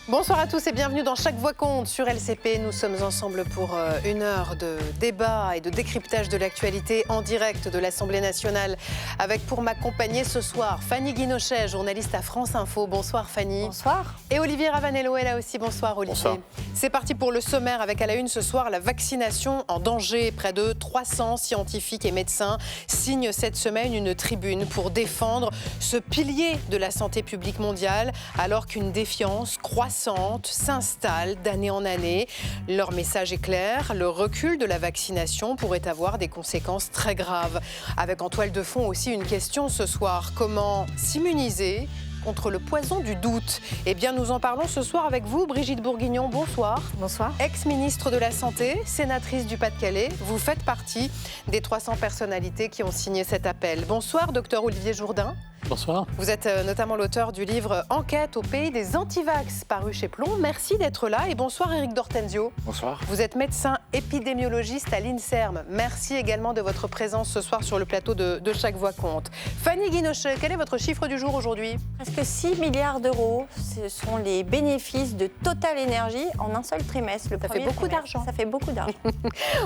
Bonsoir à tous et bienvenue dans Chaque Voix compte sur LCP. Nous sommes ensemble pour une heure de débat et de décryptage de l'actualité en direct de l'Assemblée nationale avec pour m'accompagner ce soir Fanny Guinochet, journaliste à France Info. Bonsoir Fanny. Bonsoir. Et Olivier Ravanello est là aussi. Bonsoir Olivier. Bonsoir. C'est parti pour le sommaire avec à la une ce soir la vaccination en danger. Près de 300 scientifiques et médecins signent cette semaine une tribune pour défendre ce pilier de la santé publique mondiale alors qu'une défiance croissante s'installe d'année en année. Leur message est clair, le recul de la vaccination pourrait avoir des conséquences très graves. Avec en toile de fond aussi une question ce soir, comment s'immuniser contre le poison du doute? Eh bien, nous en parlons ce soir avec vous, Brigitte Bourguignon. Bonsoir. Bonsoir. Ex-ministre de la Santé, sénatrice du Pas-de-Calais, vous faites partie des 300 personnalités qui ont signé cet appel. Bonsoir, docteur Olivier Jourdain. Bonsoir. Vous êtes notamment l'auteur du livre « Enquête au pays des antivax » paru chez Plomb. Merci d'être là et bonsoir Éric Dortenzio. Bonsoir. Vous êtes médecin épidémiologiste à l'INSERM. Merci également de votre présence ce soir sur le plateau de Chaque Voix compte. Fanny Guinochet, quel est votre chiffre du jour aujourd'hui? Presque 6 milliards d'euros, ce sont les bénéfices de Total Energy en un seul trimestre. Ça fait beaucoup d'argent. Ça fait beaucoup d'argent.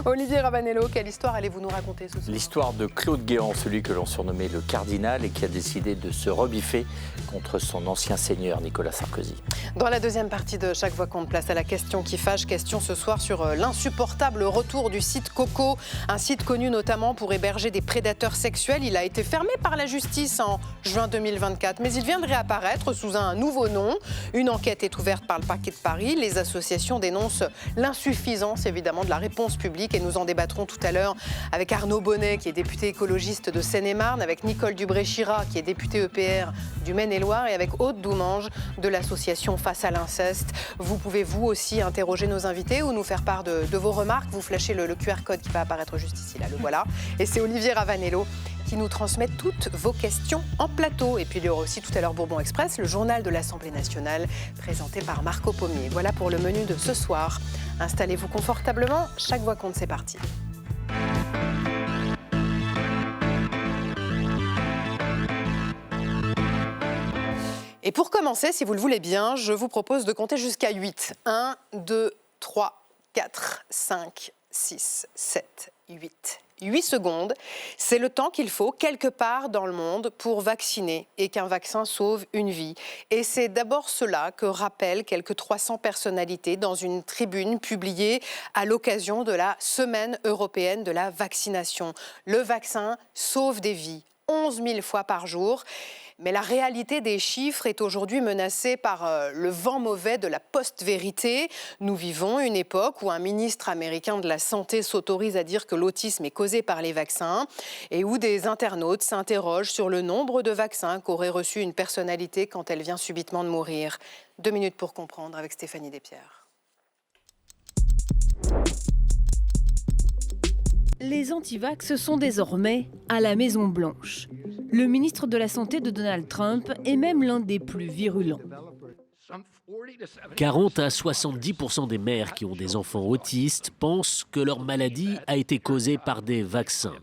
Olivier Ravanello, quelle histoire allez-vous nous raconter ce soir? L'histoire de Claude Guéant, celui que l'on surnommait le cardinal et qui a décidé de se rebiffer contre son ancien seigneur Nicolas Sarkozy. Dans la deuxième partie de Chaque Voix compte, place à la question qui fâche. Question ce soir sur l'insupportable retour du site Coco, un site connu notamment pour héberger des prédateurs sexuels. Il a été fermé par la justice en juin 2024, mais il vient de réapparaître sous un nouveau nom. Une enquête est ouverte par le parquet de Paris. Les associations dénoncent l'insuffisance évidemment de la réponse publique et nous en débattrons tout à l'heure avec Arnaud Bonnet qui est député écologiste de Seine-et-Marne, avec Nicole Dubré-Chirat qui est députée EPR du Maine-et-Loire et avec Aude Doumange de l'association Face à l'inceste. Vous pouvez vous aussi interroger nos invités ou nous faire part de vos remarques. Vous flashez le QR code qui va apparaître juste ici, là, le voilà. Et c'est Olivier Ravanello qui nous transmet toutes vos questions en plateau. Et puis il y aura aussi tout à l'heure Bourbon Express, le journal de l'Assemblée nationale, présenté par Marco Pommier. Voilà pour le menu de ce soir. Installez-vous confortablement, Chaque Voix compte, c'est parti. Et pour commencer, si vous le voulez bien, je vous propose de compter jusqu'à 8. 1, 2, 3, 4, 5, 6, 7, 8. 8 secondes, c'est le temps qu'il faut quelque part dans le monde pour vacciner et qu'un vaccin sauve une vie. Et c'est d'abord cela que rappellent quelques 300 personnalités dans une tribune publiée à l'occasion de la Semaine européenne de la vaccination. Le vaccin sauve des vies, 11 000 fois par jour. Mais la réalité des chiffres est aujourd'hui menacée par le vent mauvais de la post-vérité. Nous vivons une époque où un ministre américain de la Santé s'autorise à dire que l'autisme est causé par les vaccins et où des internautes s'interrogent sur le nombre de vaccins qu'aurait reçu une personnalité quand elle vient subitement de mourir. 2 minutes pour comprendre avec Stéphanie Despierres. Les antivax sont désormais à la Maison-Blanche. Le ministre de la Santé de Donald Trump est même l'un des plus virulents. 40 à 70% des mères qui ont des enfants autistes pensent que leur maladie a été causée par des vaccins.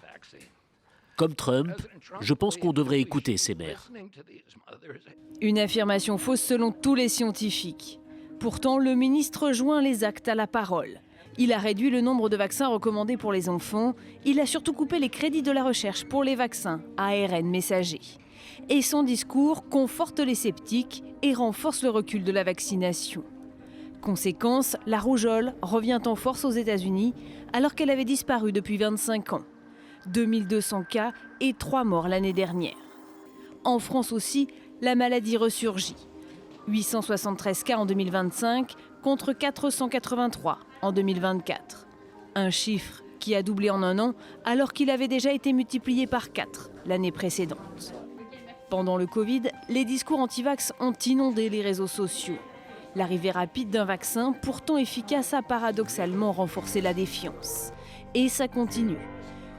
Comme Trump, je pense qu'on devrait écouter ces mères. Une affirmation fausse selon tous les scientifiques. Pourtant, le ministre joint les actes à la parole. Il a réduit le nombre de vaccins recommandés pour les enfants. Il a surtout coupé les crédits de la recherche pour les vaccins ARN messagers. Et son discours conforte les sceptiques et renforce le recul de la vaccination. Conséquence, la rougeole revient en force aux États-Unis alors qu'elle avait disparu depuis 25 ans. 2200 cas et 3 morts l'année dernière. En France aussi, la maladie ressurgit. 873 cas en 2025 contre 483 en 2024. Un chiffre qui a doublé en un an alors qu'il avait déjà été multiplié par 4 l'année précédente. Pendant le Covid, les discours anti-vax ont inondé les réseaux sociaux. L'arrivée rapide d'un vaccin, pourtant efficace, a paradoxalement renforcé la défiance. Et ça continue.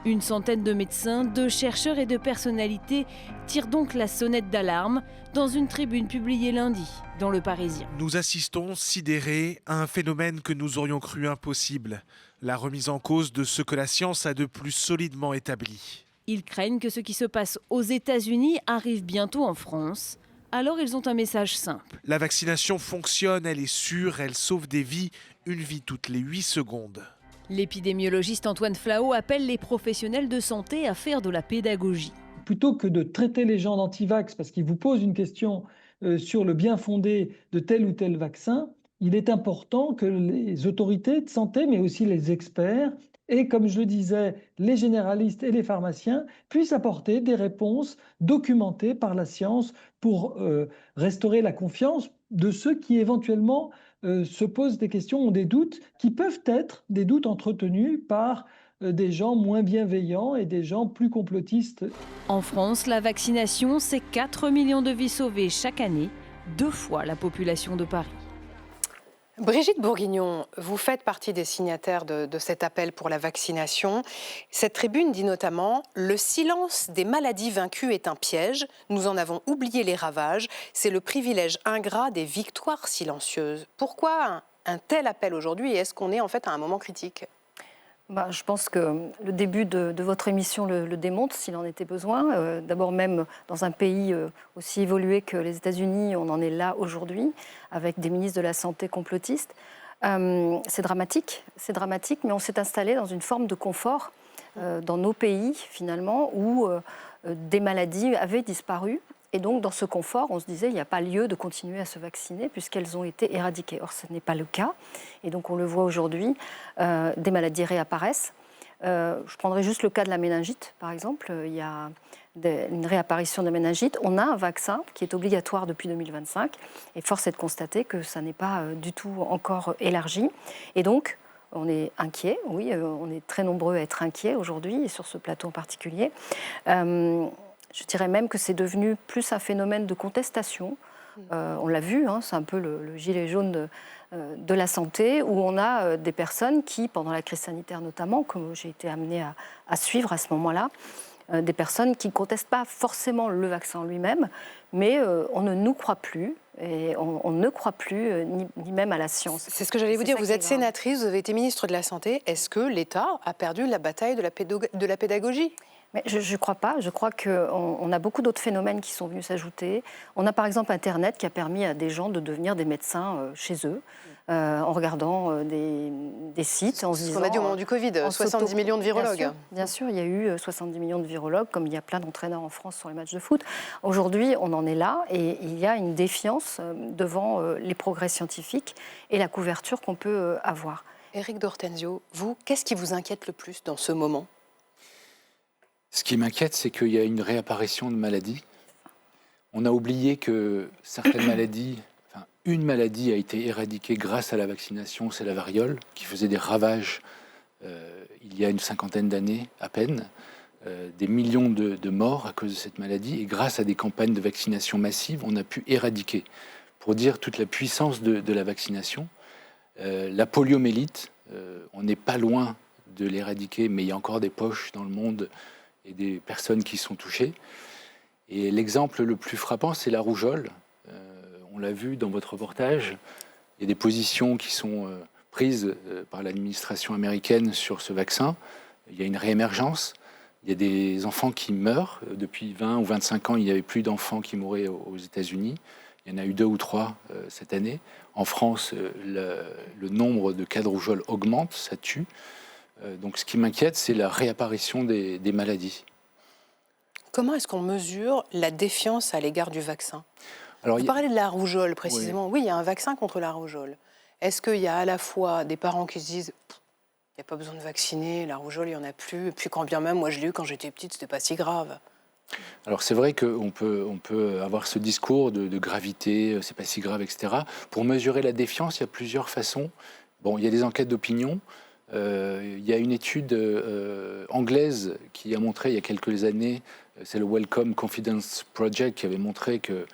Une centaine de médecins, de chercheurs et de personnalités tirent donc la sonnette d'alarme dans une tribune publiée lundi dans Le Parisien. Nous assistons, sidérés, à un phénomène que nous aurions cru impossible. La remise en cause de ce que la science a de plus solidement établi. Ils craignent que ce qui se passe aux États-Unis arrive bientôt en France. Alors ils ont un message simple. La vaccination fonctionne, elle est sûre, elle sauve des vies, une vie toutes les 8 secondes. L'épidémiologiste Antoine Flao appelle les professionnels de santé à faire de la pédagogie. Plutôt que de traiter les gens d'antivax parce qu'ils vous posent une question sur le bien fondé de tel ou tel vaccin, il est important que les autorités de santé, mais aussi les experts, et comme je le disais, les généralistes et les pharmaciens, puissent apporter des réponses documentées par la science pour restaurer la confiance de ceux qui éventuellement se posent des questions, ont des doutes, qui peuvent être des doutes entretenus par des gens moins bienveillants et des gens plus complotistes. En France, la vaccination, c'est 4 millions de vies sauvées chaque année, 2 fois la population de Paris. Brigitte Bourguignon, vous faites partie des signataires de cet appel pour la vaccination. Cette tribune dit notamment « Le silence des maladies vaincues est un piège. Nous en avons oublié les ravages. C'est le privilège ingrat des victoires silencieuses. » Pourquoi un tel appel aujourd'hui et est-ce qu'on est en fait à un moment critique ? Je pense que le début de votre émission le démontre, s'il en était besoin. D'abord, même dans un pays aussi évolué que les États-Unis, on en est là aujourd'hui, avec des ministres de la Santé complotistes. C'est dramatique, mais on s'est installé dans une forme de confort dans nos pays, finalement, où des maladies avaient disparu. Et donc, dans ce confort, on se disait qu'il n'y a pas lieu de continuer à se vacciner puisqu'elles ont été éradiquées. Or, ce n'est pas le cas. Et donc, on le voit aujourd'hui, des maladies réapparaissent. Je prendrai juste le cas de la méningite, par exemple. Il y a une réapparition de méningite. On a un vaccin qui est obligatoire depuis 2025. Et force est de constater que ça n'est pas du tout encore élargi. Et donc, on est inquiet. Oui, on est très nombreux à être inquiets aujourd'hui, et sur ce plateau en particulier. Je dirais même que c'est devenu plus un phénomène de contestation. On l'a vu, c'est un peu le gilet jaune de la santé, où on a des personnes qui, pendant la crise sanitaire notamment, comme j'ai été amenée à suivre à ce moment-là, des personnes qui ne contestent pas forcément le vaccin lui-même, mais on ne nous croit plus. Et on ne croit plus, ni même à la science. C'est ce que j'allais vous dire. Vous êtes sénatrice, vous avez été ministre de la Santé. Est-ce que l'État a perdu la bataille de la pédagogie ? Mais je ne crois pas. Je crois qu'on a beaucoup d'autres phénomènes qui sont venus s'ajouter. On a par exemple Internet qui a permis à des gens de devenir des médecins chez eux, en regardant des sites. En se disant, ce qu'on a dit au moment du Covid, 70 millions de virologues. Bien sûr, il y a eu 70 millions de virologues, comme il y a plein d'entraîneurs en France sur les matchs de foot. Aujourd'hui, on en est là et il y a une défiance devant les progrès scientifiques et la couverture qu'on peut avoir. Éric d'Hortensio, vous, qu'est-ce qui vous inquiète le plus dans ce moment ? Ce qui m'inquiète, c'est qu'il y a une réapparition de maladies. On a oublié que certaines maladies, une maladie a été éradiquée grâce à la vaccination, c'est la variole, qui faisait des ravages il y a une 50aine d'années à peine, des millions de morts à cause de cette maladie. Et grâce à des campagnes de vaccination massive, on a pu éradiquer. Pour dire toute la puissance de la vaccination, la poliomyélite, on n'est pas loin de l'éradiquer, mais il y a encore des poches dans le monde et des personnes qui sont touchées. Et l'exemple le plus frappant, c'est la rougeole. On l'a vu dans votre reportage, il y a des positions qui sont prises par l'administration américaine sur ce vaccin. Il y a une réémergence, il y a des enfants qui meurent. Depuis 20 ou 25 ans, il n'y avait plus d'enfants qui mouraient aux États-Unis. Il y en a eu 2 ou 3 cette année. En France, le nombre de cas de rougeole augmente, ça tue. Donc ce qui m'inquiète, c'est la réapparition des maladies. Comment est-ce qu'on mesure la défiance à l'égard du vaccin ? Vous parlez de la rougeole précisément. Oui, il y a un vaccin contre la rougeole. Est-ce qu'il y a à la fois des parents qui se disent « il n'y a pas besoin de vacciner, la rougeole, il n'y en a plus », et puis quand bien même, moi je l'ai eu quand j'étais petite, c'était pas si grave. Alors c'est vrai qu'on peut avoir ce discours de gravité, c'est pas si grave, etc. Pour mesurer la défiance, il y a plusieurs façons. Bon, il y a des enquêtes d'opinion. Il y a une étude anglaise qui a montré il y a quelques années, c'est le Wellcome Confidence Project, qui avait montré que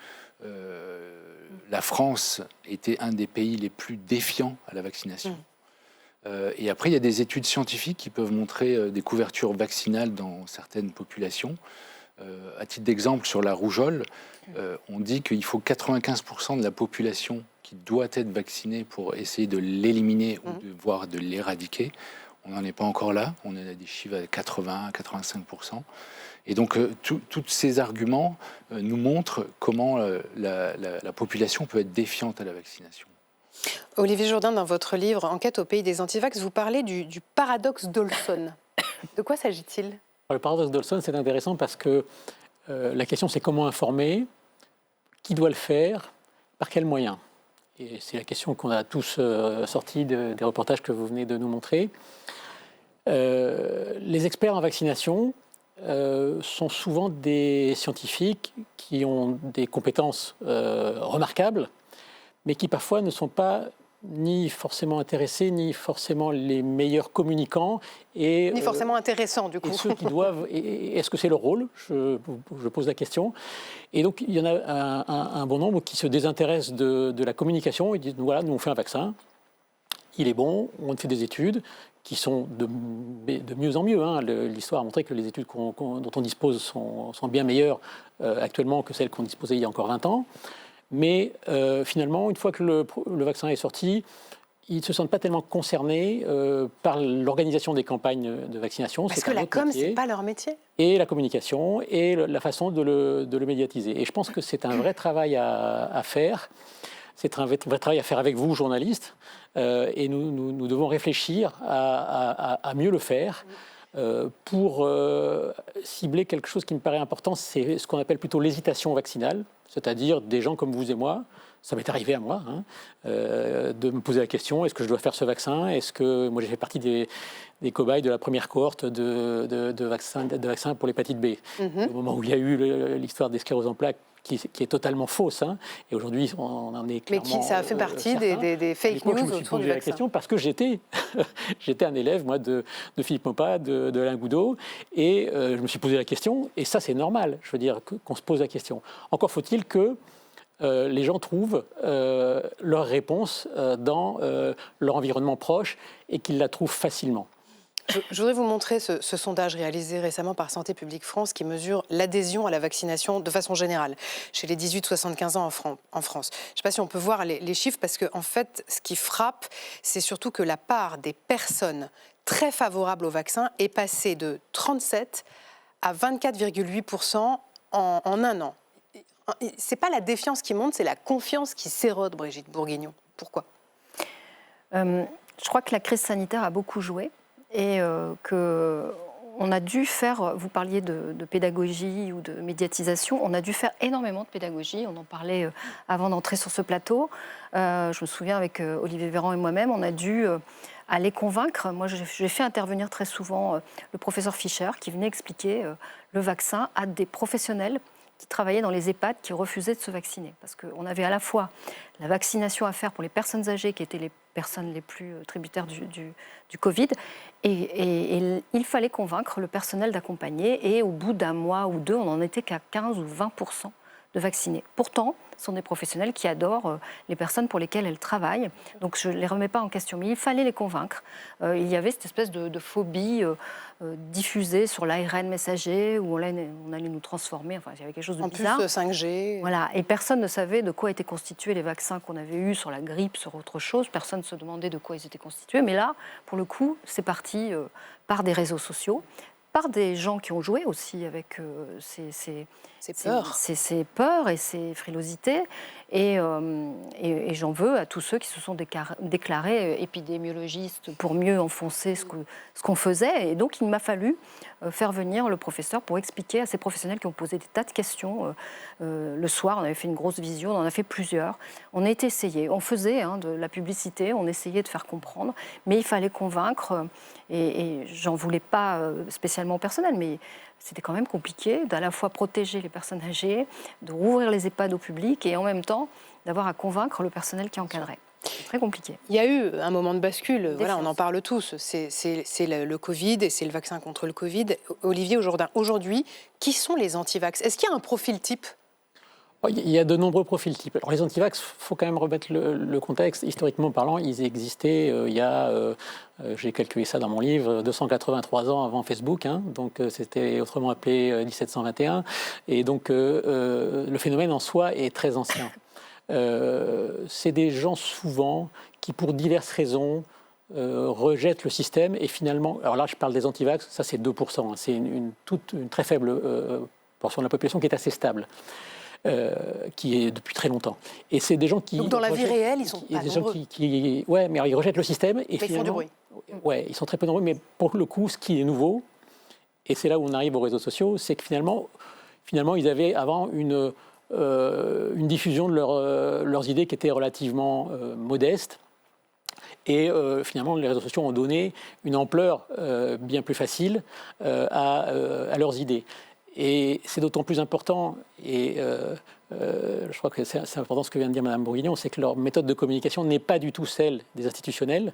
la France était un des pays les plus défiants à la vaccination. Et après, il y a des études scientifiques qui peuvent montrer des couvertures vaccinales dans certaines populations. À titre d'exemple, sur la rougeole, on dit qu'il faut 95% de la population qui doit être vaccinée pour essayer de l'éliminer ou voire de l'éradiquer. On n'en est pas encore là. On a des chiffres à 80, 85%. Et donc, tous ces arguments nous montrent comment la population peut être défiante à la vaccination. Olivier Jourdain, dans votre livre « Enquête au pays des antivax », vous parlez du paradoxe d'Olson. De quoi s'agit-il ? Le paradoxe d'Olson, c'est intéressant parce que la question, c'est comment informer, qui doit le faire, par quels moyens. Et c'est la question qu'on a tous sortie des reportages que vous venez de nous montrer. Les experts en vaccination sont souvent des scientifiques qui ont des compétences remarquables, mais qui parfois ne sont pas ni forcément intéressés, ni forcément les meilleurs communicants. Ni forcément intéressants, du coup. Et ceux qui doivent... Est-ce que c'est leur rôle ? Je pose la question. Et donc, il y en a un bon nombre qui se désintéressent de la communication. Ils disent, voilà, nous, on fait un vaccin. Il est bon, on fait des études qui sont de mieux en mieux. Hein. L'histoire a montré que les études dont on dispose sont bien meilleures actuellement que celles qu'on disposait il y a encore 20 ans. Mais finalement, une fois que le vaccin est sorti, ils ne se sentent pas tellement concernés par l'organisation des campagnes de vaccination. Parce que la com, ce n'est pas leur métier. Et la communication et la façon de le médiatiser. Et je pense que c'est un vrai travail à faire. C'est un vrai travail à faire avec vous, journalistes. Et nous devons réfléchir à mieux le faire. Pour cibler quelque chose qui me paraît important, c'est ce qu'on appelle plutôt l'hésitation vaccinale, c'est-à-dire des gens comme vous et moi, ça m'est arrivé à moi, de me poser la question, est-ce que je dois faire ce vaccin ? Est-ce que moi j'ai fait partie des cobayes de la première cohorte de vaccins pour l'hépatite B, au moment où il y a eu l'histoire des scléroses en plaques, qui est totalement fausse. Hein. Et aujourd'hui, on en est clairement... Mais ça a fait partie des fake news autour du vaccin. Question parce que j'étais un élève, moi, de Philippe Maupas, de Alain Goudot, et je me suis posé la question, et ça, c'est normal, je veux dire, qu'on se pose la question. Encore faut-il que les gens trouvent leur réponse dans leur environnement proche et qu'ils la trouvent facilement. Je voudrais vous montrer ce sondage réalisé récemment par Santé publique France qui mesure l'adhésion à la vaccination de façon générale chez les 18-75 ans en France. Je ne sais pas si on peut voir les chiffres parce qu'en fait, ce qui frappe, c'est surtout que la part des personnes très favorables au vaccin est passée de 37 à 24,8% en un an. Ce n'est pas la défiance qui monte, c'est la confiance qui s'érode, Brigitte Bourguignon. Pourquoi ? Je crois que la crise sanitaire a beaucoup joué. Et qu'on a dû faire, vous parliez de pédagogie ou de médiatisation, on a dû faire énormément de pédagogie, on en parlait avant d'entrer sur ce plateau. Je me souviens avec Olivier Véran et moi-même, on a dû aller convaincre. Moi, j'ai fait intervenir très souvent le professeur Fischer qui venait expliquer le vaccin à des professionnels qui travaillaient dans les EHPAD qui refusaient de se vacciner. Parce qu'on avait à la fois la vaccination à faire pour les personnes âgées qui étaient les personnes les plus tributaires du Covid et il fallait convaincre le personnel d'accompagner et au bout d'un mois ou deux, on n'en était qu'à 15 ou 20% de vaccinés. Pourtant, ce sont des professionnels qui adorent les personnes pour lesquelles elles travaillent. Donc je ne les remets pas en question, mais il fallait les convaincre. Il y avait cette espèce de phobie diffusée sur l'ARN messager où on allait nous transformer. Enfin, il y avait quelque chose de bizarre. En plus, 5G. Voilà. Et personne ne savait de quoi étaient constitués les vaccins qu'on avait eus sur la grippe, sur autre chose. Personne ne se demandait de quoi ils étaient constitués. Mais là, pour le coup, c'est parti par des réseaux sociaux, par des gens qui ont joué aussi avec ces peurs et ces frilosités. Et j'en veux à tous ceux qui se sont déclarés épidémiologistes pour mieux enfoncer ce qu'on faisait. Et donc, il m'a fallu faire venir le professeur pour expliquer à ces professionnels qui ont posé des tas de questions. Le soir, on avait fait une grosse visio, on en a fait plusieurs. On a été essayé, on faisait de la publicité, on essayait de faire comprendre, mais il fallait convaincre. Et j'en voulais pas spécialement au personnel, mais c'était quand même compliqué d'à la fois protéger les personnes âgées, de rouvrir les EHPAD au public et en même temps d'avoir à convaincre le personnel qui encadrait. C'est très compliqué. Il y a eu un moment de bascule, voilà, on en parle tous, c'est le Covid et c'est le vaccin contre le Covid. Olivier Jourdain, aujourd'hui, qui sont les antivax ? Est-ce qu'il y a un profil type ? Il y a de nombreux profils types. Alors les antivax, il faut quand même remettre le contexte. Historiquement parlant, ils existaient il y a, j'ai calculé ça dans mon livre, 283 ans avant Facebook. Donc c'était autrement appelé 1721. Et donc le phénomène en soi est très ancien. C'est des gens souvent qui, pour diverses raisons, rejettent le système et finalement, alors là je parle des antivax, ça c'est 2%, c'est une très faible portion de la population qui est assez stable. Qui est depuis très longtemps. Et c'est des gens qui... Donc dans la vie réelle, ils sont pas nombreux. Ouais, mais ils rejettent le système et ils font du bruit. Ouais, ils sont très peu nombreux, mais pour le coup, ce qui est nouveau, et c'est là où on arrive aux réseaux sociaux, c'est que finalement ils avaient avant une diffusion de leurs idées qui était relativement modeste. Et finalement, les réseaux sociaux ont donné une ampleur bien plus facile à leurs idées. Et c'est d'autant plus important, et je crois que c'est important ce que vient de dire Mme Bourguignon, c'est que leur méthode de communication n'est pas du tout celle des institutionnels.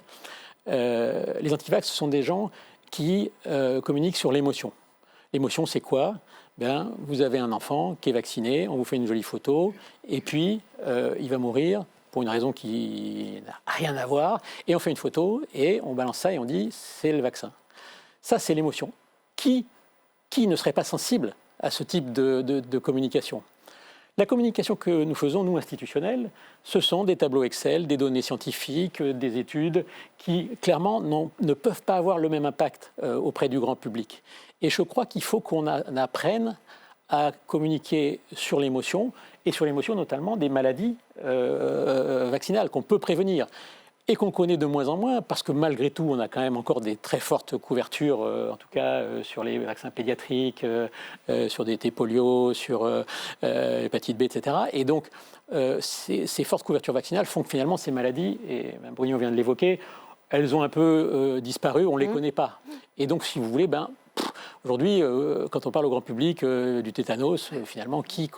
Les antivax, ce sont des gens qui communiquent sur l'émotion. L'émotion, c'est quoi ? Vous avez un enfant qui est vacciné, on vous fait une jolie photo, et puis il va mourir pour une raison qui n'a rien à voir, et on fait une photo, et on balance ça, et on dit c'est le vaccin. Ça, c'est l'émotion. Qui ne serait pas sensible à ce type de communication ? La communication que nous faisons, nous, institutionnels, ce sont des tableaux Excel, des données scientifiques, des études qui, clairement, ne peuvent pas avoir le même impact auprès du grand public. Et je crois qu'il faut qu'on apprenne à communiquer sur l'émotion, et sur l'émotion notamment des maladies vaccinales qu'on peut prévenir. Et qu'on connaît de moins en moins, parce que malgré tout, on a quand même encore des très fortes couvertures, en tout cas sur les vaccins pédiatriques, sur des polio, sur l'hépatite B, etc. Et donc, ces fortes couvertures vaccinales font que finalement, ces maladies, et Mme Bourguignon vient de l'évoquer, elles ont un peu disparu, on ne les connaît pas. Et donc, si vous voulez, aujourd'hui, quand on parle au grand public du tétanos, finalement, qui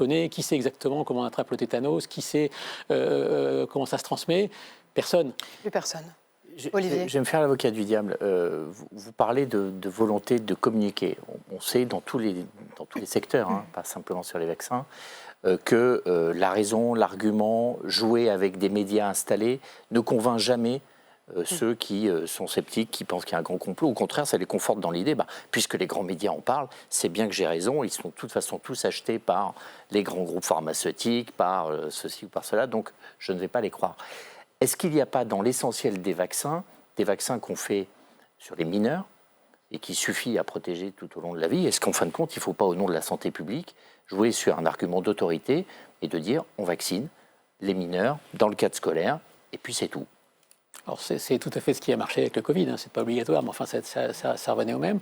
sait exactement comment on attrape le tétanos, qui sait comment ça se transmet ? Personne. Plus personne. Olivier. Je vais me faire l'avocat du diable. Vous parlez de volonté de communiquer. On sait dans tous les secteurs, pas simplement sur les vaccins, que la raison, l'argument, jouer avec des médias installés ne convainc jamais ceux qui sont sceptiques, qui pensent qu'il y a un grand complot. Au contraire, ça les conforte dans l'idée, puisque les grands médias en parlent, c'est bien que j'ai raison, ils sont de toute façon tous achetés par les grands groupes pharmaceutiques, par ceci ou par cela, donc je ne vais pas les croire. Est-ce qu'il n'y a pas dans l'essentiel des vaccins qu'on fait sur les mineurs et qui suffit à protéger tout au long de la vie? Est-ce qu'en fin de compte, il ne faut pas, au nom de la santé publique, jouer sur un argument d'autorité et de dire on vaccine les mineurs dans le cadre scolaire et puis c'est tout? Alors c'est tout à fait ce qui a marché avec le Covid, c'est pas obligatoire, mais enfin ça revenait au même.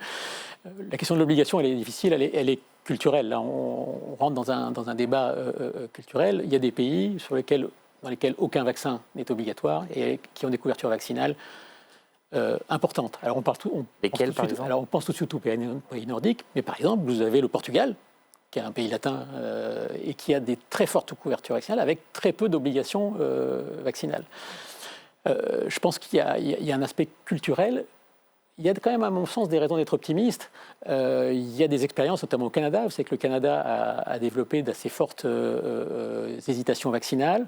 La question de l'obligation, elle est difficile, elle est culturelle. Là, on rentre dans un débat culturel. Il y a des pays dans lesquels aucun vaccin n'est obligatoire et qui ont des couvertures vaccinales importantes. Alors on pense tout de suite aux pays nordiques, mais par exemple, vous avez le Portugal, qui est un pays latin et qui a des très fortes couvertures vaccinales avec très peu d'obligations vaccinales. Je pense qu'il y a un aspect culturel. Il y a quand même, à mon sens, des raisons d'être optimiste. Il y a des expériences, notamment au Canada. Vous savez que le Canada a développé d'assez fortes hésitations vaccinales.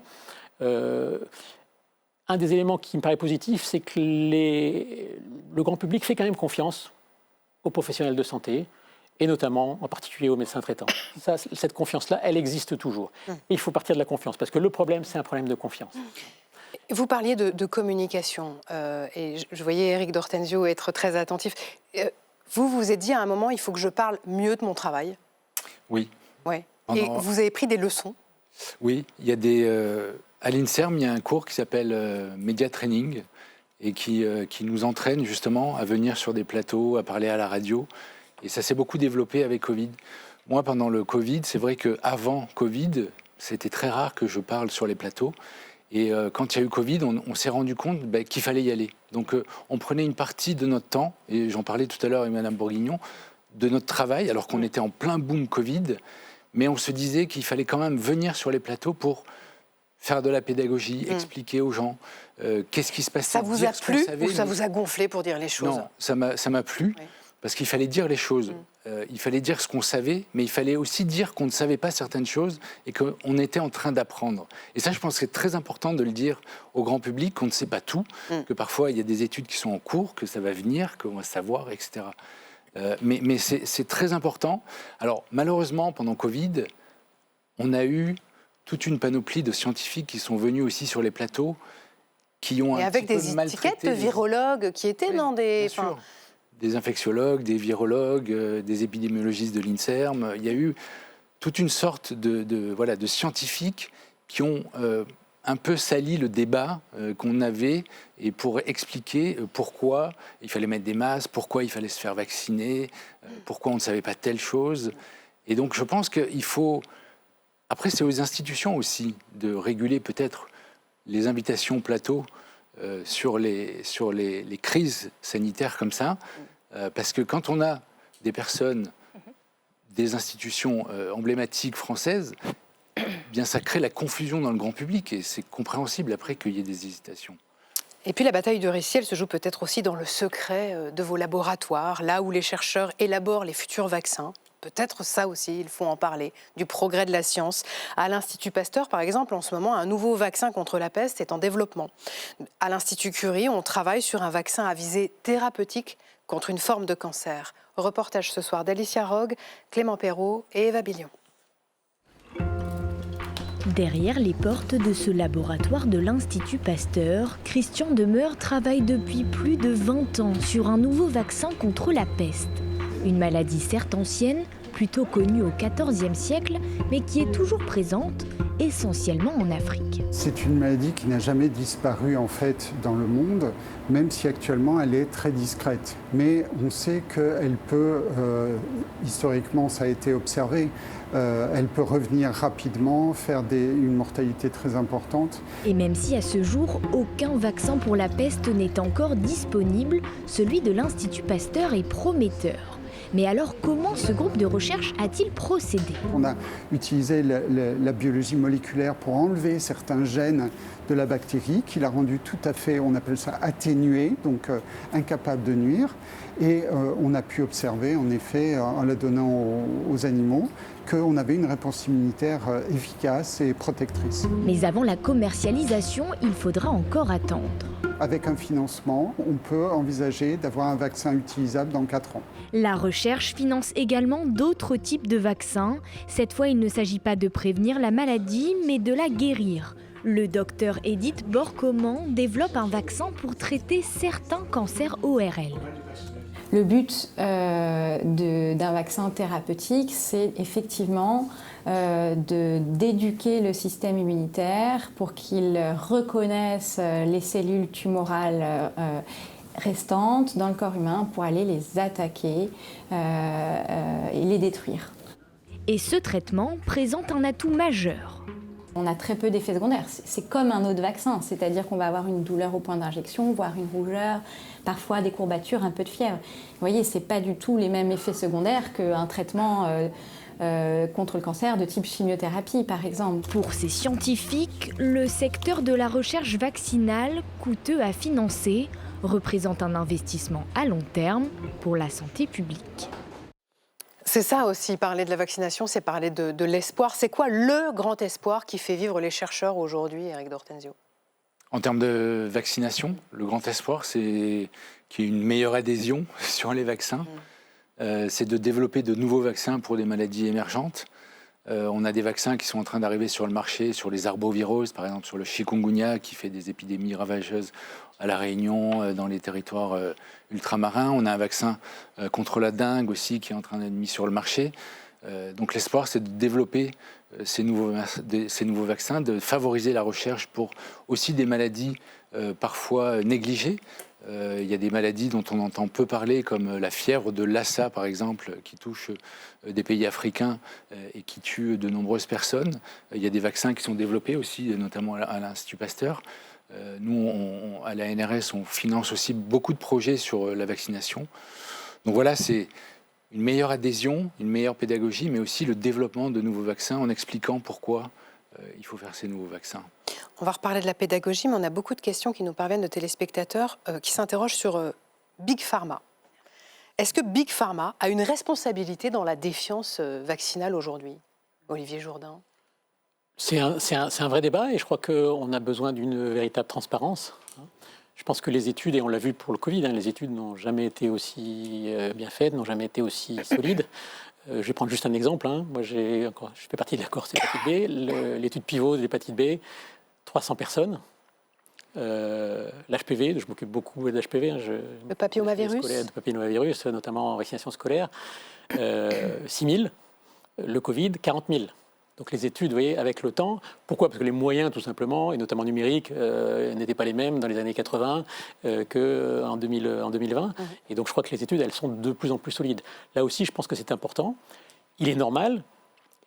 Un des éléments qui me paraît positif, c'est que le grand public fait quand même confiance aux professionnels de santé, et notamment, en particulier aux médecins traitants. Cette confiance-là, elle existe toujours. Et il faut partir de la confiance, parce que le problème, c'est un problème de confiance. Vous parliez de communication, et je voyais Éric d'Ortenzio être très attentif. Vous vous êtes dit à un moment, il faut que je parle mieux de mon travail. Oui. Ouais. Et vous avez pris des leçons? Oui, il y a à l'INSERM, il y a un cours qui s'appelle Media Training et qui nous entraîne justement à venir sur des plateaux, à parler à la radio. Et ça s'est beaucoup développé avec Covid. Moi, pendant le Covid, c'est vrai qu'avant Covid, c'était très rare que je parle sur les plateaux. Et quand il y a eu Covid, on s'est rendu compte qu'il fallait y aller. Donc on prenait une partie de notre temps, et j'en parlais tout à l'heure avec Mme Bourguignon, de notre travail, alors qu'on était en plein boom Covid, mais on se disait qu'il fallait quand même venir sur les plateaux pour faire de la pédagogie, expliquer aux gens qu'est-ce qui se passait. Ça vous a plu ou ça vous a gonflé pour dire les choses? Non, ça m'a plu, parce qu'il fallait dire les choses. Il fallait dire ce qu'on savait, mais il fallait aussi dire qu'on ne savait pas certaines choses et qu'on était en train d'apprendre. Et ça, je pense que c'est très important de le dire au grand public, qu'on ne sait pas tout, que parfois il y a des études qui sont en cours, que ça va venir, qu'on va savoir, etc. Mais c'est très important. Alors, malheureusement, pendant Covid, on a eu toute une panoplie de scientifiques qui sont venus aussi sur les plateaux, qui ont et un avec petit peu des maltraité étiquettes de virologues qui étaient dans des... Bien sûr. Des infectiologues, des virologues, des épidémiologistes de l'INSERM. Il y a eu toute une sorte de scientifiques qui ont un peu sali le débat qu'on avait et pour expliquer pourquoi il fallait mettre des masques, pourquoi il fallait se faire vacciner, pourquoi on ne savait pas telle chose. Et donc je pense qu'il faut... Après, c'est aux institutions aussi de réguler peut-être les invitations plateau sur les crises sanitaires comme ça, parce que quand on a des personnes, des institutions emblématiques françaises, bien ça crée la confusion dans le grand public et c'est compréhensible après qu'il y ait des hésitations. Et puis la bataille de Russie, elle se joue peut-être aussi dans le secret de vos laboratoires, là où les chercheurs élaborent les futurs vaccins. Peut-être ça aussi, il faut en parler, du progrès de la science. À l'Institut Pasteur, par exemple, en ce moment, un nouveau vaccin contre la peste est en développement. À l'Institut Curie, on travaille sur un vaccin à visée thérapeutique contre une forme de cancer. Reportage ce soir d'Alicia Rogue, Clément Perrault et Eva Billion. Derrière les portes de ce laboratoire de l'Institut Pasteur, Christian Demeur travaille depuis plus de 20 ans sur un nouveau vaccin contre la peste. Une maladie certes ancienne, plutôt connue au XIVe siècle, mais qui est toujours présente, essentiellement en Afrique. C'est une maladie qui n'a jamais disparu en fait dans le monde, même si actuellement elle est très discrète. Mais on sait qu'elle peut, historiquement ça a été observé, elle peut revenir rapidement, faire une mortalité très importante. Et même si à ce jour, aucun vaccin pour la peste n'est encore disponible, celui de l'Institut Pasteur est prometteur. Mais alors, comment ce groupe de recherche a-t-il procédé ? On a utilisé la biologie moléculaire pour enlever certains gènes de la bactérie, qui l'a rendu tout à fait, on appelle ça atténué, donc incapable de nuire. Et on a pu observer, en effet, en la donnant aux animaux, qu'on avait une réponse immunitaire efficace et protectrice. Mais avant la commercialisation, il faudra encore attendre. Avec un financement, on peut envisager d'avoir un vaccin utilisable dans 4 ans. La recherche finance également d'autres types de vaccins. Cette fois, il ne s'agit pas de prévenir la maladie, mais de la guérir. Le docteur Edith Borcoman développe un vaccin pour traiter certains cancers ORL. Le but d'un vaccin thérapeutique, c'est effectivement d'éduquer le système immunitaire pour qu'il reconnaisse les cellules tumorales restantes dans le corps humain pour aller les attaquer et les détruire. Et ce traitement présente un atout majeur. On a très peu d'effets secondaires. C'est comme un autre vaccin, c'est-à-dire qu'on va avoir une douleur au point d'injection, voire une rougeur, parfois des courbatures, un peu de fièvre. Vous voyez, ce n'est pas du tout les mêmes effets secondaires qu'un traitement contre le cancer de type chimiothérapie, par exemple. Pour ces scientifiques, le secteur de la recherche vaccinale, coûteux à financer, représente un investissement à long terme pour la santé publique. C'est ça aussi, parler de la vaccination, c'est parler de l'espoir. C'est quoi le grand espoir qui fait vivre les chercheurs aujourd'hui, Éric d'Ortenzio ? En termes de vaccination, le grand espoir, c'est qu'il y ait une meilleure adhésion sur les vaccins. C'est de développer de nouveaux vaccins pour des maladies émergentes. On a des vaccins qui sont en train d'arriver sur le marché, sur les arboviroses, par exemple sur le chikungunya, qui fait des épidémies ravageuses à La Réunion, dans les territoires ultramarins. On a un vaccin contre la dengue aussi qui est en train d'être mis sur le marché. Donc l'espoir, c'est de développer ces nouveaux vaccins, de favoriser la recherche pour aussi des maladies parfois négligées. Il y a des maladies dont on entend peu parler, comme la fièvre de Lassa, par exemple, qui touche des pays africains et qui tue de nombreuses personnes. Il y a des vaccins qui sont développés aussi, notamment à l'Institut Pasteur. Nous, à la NRS, on finance aussi beaucoup de projets sur la vaccination. Donc voilà, c'est une meilleure adhésion, une meilleure pédagogie, mais aussi le développement de nouveaux vaccins en expliquant pourquoi il faut faire ces nouveaux vaccins. On va reparler de la pédagogie, mais on a beaucoup de questions qui nous parviennent de téléspectateurs qui s'interrogent sur Big Pharma. Est-ce que Big Pharma a une responsabilité dans la défiance vaccinale aujourd'hui ? Olivier Jourdain ? C'est un vrai débat et je crois qu'on a besoin d'une véritable transparence. Je pense que les études, et on l'a vu pour le Covid, les études n'ont jamais été aussi bien faites, n'ont jamais été aussi solides. Je vais prendre juste un exemple. Moi, je fais partie de la cohorte hépatite B. L'étude pivot de l'hépatite B, 300 personnes. l'HPV, je m'occupe beaucoup de l'HPV. Le papillomavirus. De papillomavirus, notamment en vaccination scolaire. 6 000. Le Covid, 40 000. Donc les études, vous voyez, avec le temps. Pourquoi ? Parce que les moyens, tout simplement, et notamment numériques, n'étaient pas les mêmes dans les années 80 qu'en 2020. Et donc je crois que les études, elles sont de plus en plus solides. Là aussi, je pense que c'est important. Il est normal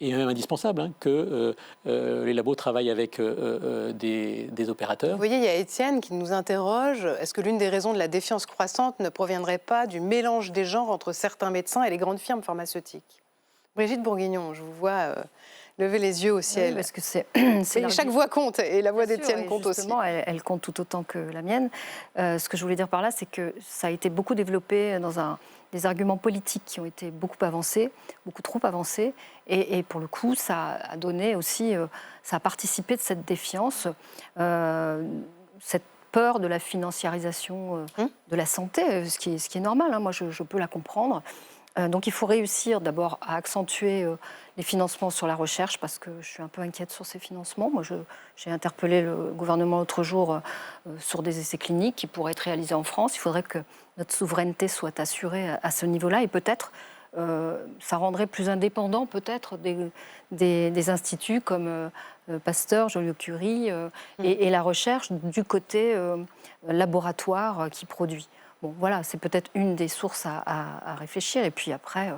et même indispensable que les labos travaillent avec des opérateurs. Vous voyez, il y a Étienne qui nous interroge. Est-ce que l'une des raisons de la défiance croissante ne proviendrait pas du mélange des genres entre certains médecins et les grandes firmes pharmaceutiques ? Brigitte Bourguignon, je vous vois lever les yeux au ciel. Oui, parce que c'est chaque voix compte et la voix d'Étienne compte aussi. Elle compte tout autant que la mienne. Ce que je voulais dire par là, c'est que ça a été beaucoup développé dans des arguments politiques qui ont été beaucoup avancés, beaucoup trop avancés. Et pour le coup, ça a donné aussi, ça a participé de cette défiance, cette peur de la financiarisation de la santé, ce qui est normal. Moi, je peux la comprendre. Donc il faut réussir d'abord à accentuer les financements sur la recherche, parce que je suis un peu inquiète sur ces financements. Moi, j'ai interpellé le gouvernement l'autre jour sur des essais cliniques qui pourraient être réalisés en France. Il faudrait que notre souveraineté soit assurée à ce niveau-là, et peut-être ça rendrait plus indépendant peut-être des instituts comme Pasteur, Joliot-Curie et la recherche du côté laboratoire qui produit. Bon, voilà, c'est peut-être une des sources à réfléchir. Et puis après,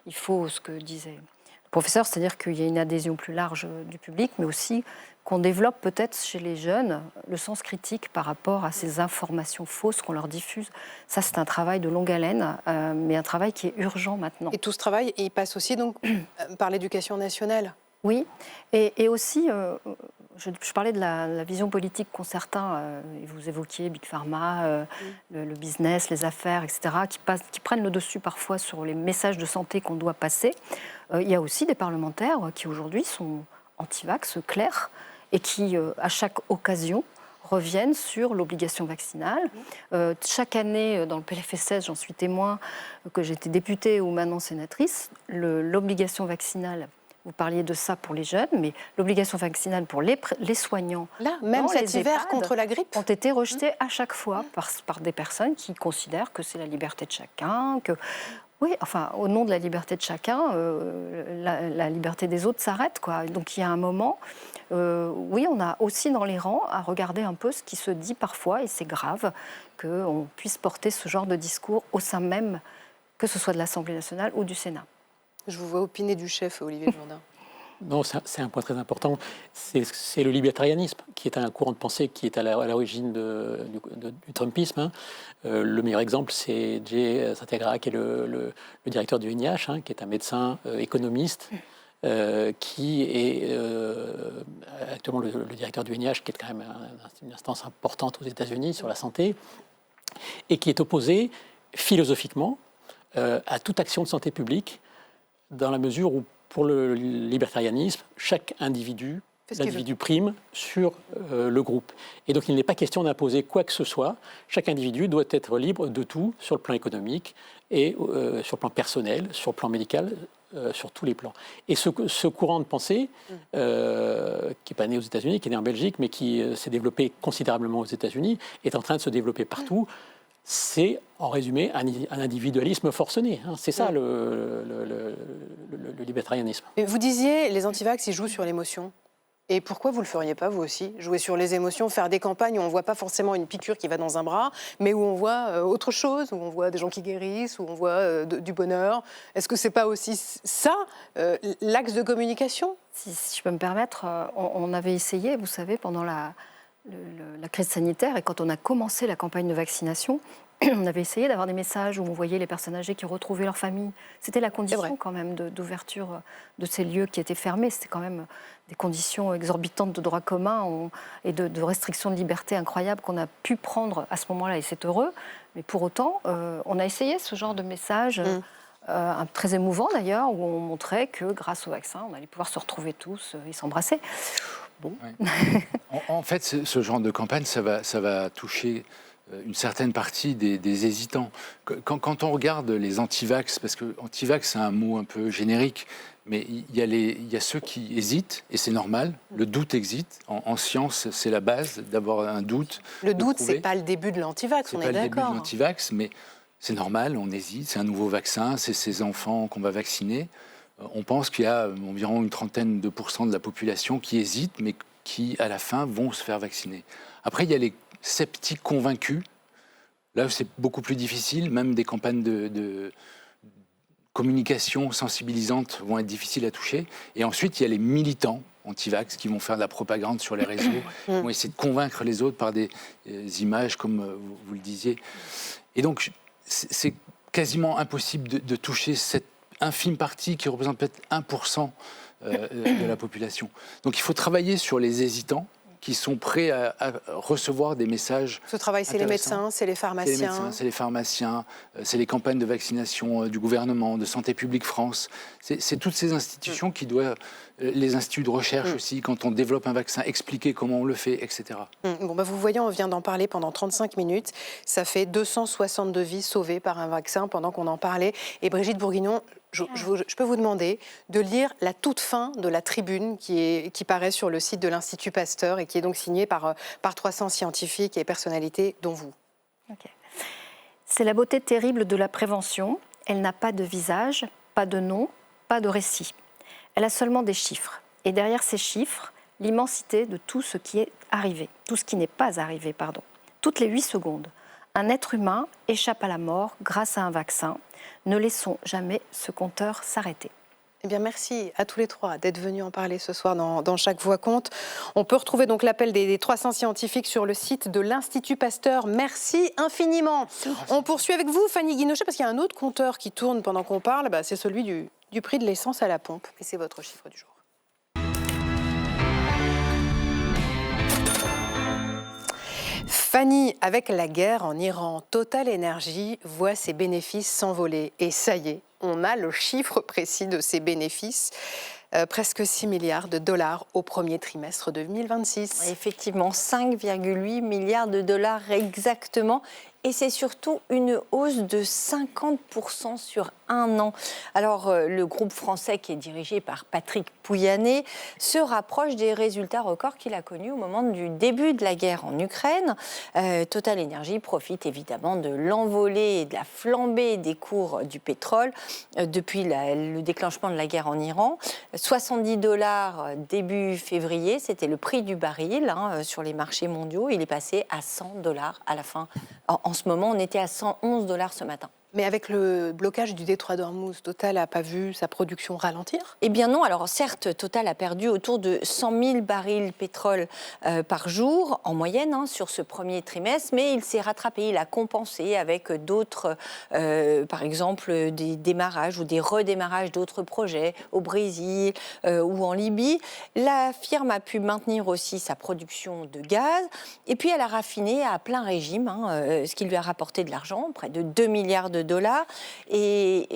il faut ce que disait le professeur, c'est-à-dire qu'il y a une adhésion plus large du public, mais aussi qu'on développe peut-être chez les jeunes le sens critique par rapport à ces informations fausses qu'on leur diffuse. Ça, c'est un travail de longue haleine, mais un travail qui est urgent maintenant. Et tout ce travail, il passe aussi donc par l'éducation nationale. Oui, et aussi... Je parlais de la vision politique qu'ont certains, vous évoquiez Big Pharma, le business, les affaires, etc., qui prennent le dessus parfois sur les messages de santé qu'on doit passer. Il y a aussi des parlementaires qui aujourd'hui sont anti-vax clairs et qui, à chaque occasion, reviennent sur l'obligation vaccinale. Chaque année, dans le PLFSS, j'en suis témoin, que j'étais députée ou maintenant sénatrice, l'obligation vaccinale. Vous parliez de ça pour les jeunes, mais l'obligation vaccinale pour les soignants, là, même cet hiver contre la grippe, ont été rejetées à chaque fois par des personnes qui considèrent que c'est la liberté de chacun, que oui, enfin, au nom de la liberté de chacun, la liberté des autres s'arrête, quoi. Donc il y a un moment, oui, on a aussi dans les rangs à regarder un peu ce qui se dit parfois, et c'est grave qu'on puisse porter ce genre de discours au sein même, que ce soit de l'Assemblée nationale ou du Sénat. Je vous vois opiner du chef, Olivier Jourdain. Non, c'est un point très important. C'est le libertarianisme, qui est un courant de pensée qui est à l'origine du Trumpisme. Le meilleur exemple, c'est Jay Satyagraha, qui est le directeur du NIH, qui est un médecin économiste, qui est actuellement le directeur du NIH, qui est quand même une instance importante aux États-Unis sur la santé, et qui est opposé philosophiquement à toute action de santé publique, dans la mesure où, pour le libertarianisme, chaque individu, l'individu prime sur le groupe. Et donc, il n'est pas question d'imposer quoi que ce soit. Chaque individu doit être libre de tout sur le plan économique et sur le plan personnel, sur le plan médical, sur tous les plans. Et ce courant de pensée, qui n'est pas né aux États-Unis, qui est né en Belgique, mais qui s'est développé considérablement aux États-Unis, est en train de se développer partout. C'est, en résumé, un individualisme forcené. C'est ça le libertarianisme. Mais vous disiez, les antivax, ils jouent sur l'émotion. Et pourquoi vous ne le feriez pas, vous aussi? Jouer sur les émotions, faire des campagnes où on ne voit pas forcément une piqûre qui va dans un bras, mais où on voit autre chose, où on voit des gens qui guérissent, où on voit du bonheur. Est-ce que ce n'est pas aussi ça, l'axe de communication? Si je peux me permettre, on avait essayé, vous savez, pendant la crise sanitaire, et quand on a commencé la campagne de vaccination, on avait essayé d'avoir des messages où on voyait les personnes âgées qui retrouvaient leur famille. C'était la condition quand même d'ouverture de ces lieux qui étaient fermés. C'était quand même des conditions exorbitantes de droit commun et de restrictions de liberté incroyables qu'on a pu prendre à ce moment-là, et c'est heureux. Mais pour autant, on a essayé ce genre de message, très émouvant d'ailleurs, où on montrait que grâce au vaccin, on allait pouvoir se retrouver tous et s'embrasser. Bon. Ouais. En fait, ce genre de campagne, ça va toucher une certaine partie des hésitants. Quand on regarde les anti-vax, parce que anti-vax c'est un mot un peu générique, mais il y a ceux qui hésitent, et c'est normal, le doute existe. En science, c'est la base d'avoir un doute. Le doute, ce n'est pas le début de l'antivax, on est d'accord. C'est pas le début de l'antivax, mais c'est normal, on hésite, c'est un nouveau vaccin, c'est ces enfants qu'on va vacciner. On pense qu'il y a environ une trentaine de % de la population qui hésite, mais qui, à la fin, vont se faire vacciner. Après, il y a les sceptiques convaincus. Là, c'est beaucoup plus difficile, même des campagnes de communication sensibilisantes vont être difficiles à toucher. Et ensuite, il y a les militants anti-vax qui vont faire de la propagande sur les réseaux, qui vont essayer de convaincre les autres par des images, comme vous le disiez. Et donc, c'est quasiment impossible de toucher cette infime partie qui représente peut-être 1% de la population. Donc, il faut travailler sur les hésitants qui sont prêts à recevoir des messages. Ce travail, c'est les médecins, c'est les pharmaciens. C'est les médecins, c'est les pharmaciens, c'est les campagnes de vaccination du gouvernement, de Santé publique France. C'est toutes ces institutions qui doivent, les instituts de recherche aussi, quand on développe un vaccin, expliquer comment on le fait, etc. Bon, vous voyez, on vient d'en parler pendant 35 minutes. Ça fait 262 vies sauvées par un vaccin pendant qu'on en parlait. Et Brigitte Bourguignon, je peux vous demander de lire la toute fin de la tribune qui paraît sur le site de l'Institut Pasteur et qui est donc signée par 300 scientifiques et personnalités, dont vous. Okay. C'est la beauté terrible de la prévention. Elle n'a pas de visage, pas de nom, pas de récit. Elle a seulement des chiffres. Et derrière ces chiffres, l'immensité de tout ce qui est arrivé, tout ce qui n'est pas arrivé, pardon. Toutes les 8 secondes, un être humain échappe à la mort grâce à un vaccin. Ne laissons jamais ce compteur s'arrêter. Eh bien, merci à tous les trois d'être venus en parler ce soir dans Chaque Voix compte. On peut retrouver donc l'appel des 300 scientifiques sur le site de l'Institut Pasteur. Merci infiniment. On poursuit avec vous, Fanny Guinochet, parce qu'il y a un autre compteur qui tourne pendant qu'on parle. C'est celui du prix de l'essence à la pompe. Et c'est votre chiffre du jour. Fanny, avec la guerre en Iran, Total Energy voit ses bénéfices s'envoler. Et ça y est, on a le chiffre précis de ces bénéfices. Presque 6 milliards de dollars au premier trimestre de 2026. Effectivement, 5,8 milliards de dollars exactement. Et c'est surtout une hausse de 50% sur un an. Alors, le groupe français qui est dirigé par Patrick Pouyanné se rapproche des résultats records qu'il a connus au moment du début de la guerre en Ukraine. Total Energy profite évidemment de l'envolée et de la flambée des cours du pétrole depuis le déclenchement de la guerre en Iran. 70 $ début février, c'était le prix du baril sur les marchés mondiaux. Il est passé à 100 $ à la fin. En ce moment, on était à 111 $ ce matin. Mais avec le blocage du détroit d'Ormuz, Total n'a pas vu sa production ralentir ? Eh bien non. Alors certes, Total a perdu autour de 100 000 barils de pétrole par jour, en moyenne, sur ce premier trimestre, mais il s'est rattrapé, il a compensé avec d'autres, par exemple, des démarrages ou des redémarrages d'autres projets au Brésil ou en Libye. La firme a pu maintenir aussi sa production de gaz, et puis elle a raffiné à plein régime, ce qui lui a rapporté de l'argent, près de 2 milliards de dollars, et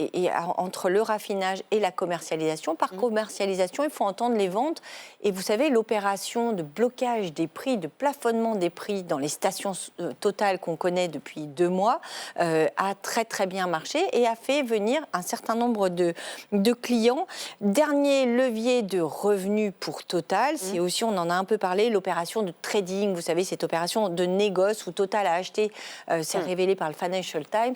entre le raffinage et la commercialisation. Par commercialisation, il faut entendre les ventes. Et vous savez, l'opération de blocage des prix, de plafonnement des prix dans les stations Total qu'on connaît depuis 2 mois a très très bien marché et a fait venir un certain nombre de clients. Dernier levier de revenus pour Total, c'est aussi, on en a un peu parlé, l'opération de trading. Vous savez, cette opération de négoce où Total a acheté, c'est révélé par le Financial Times,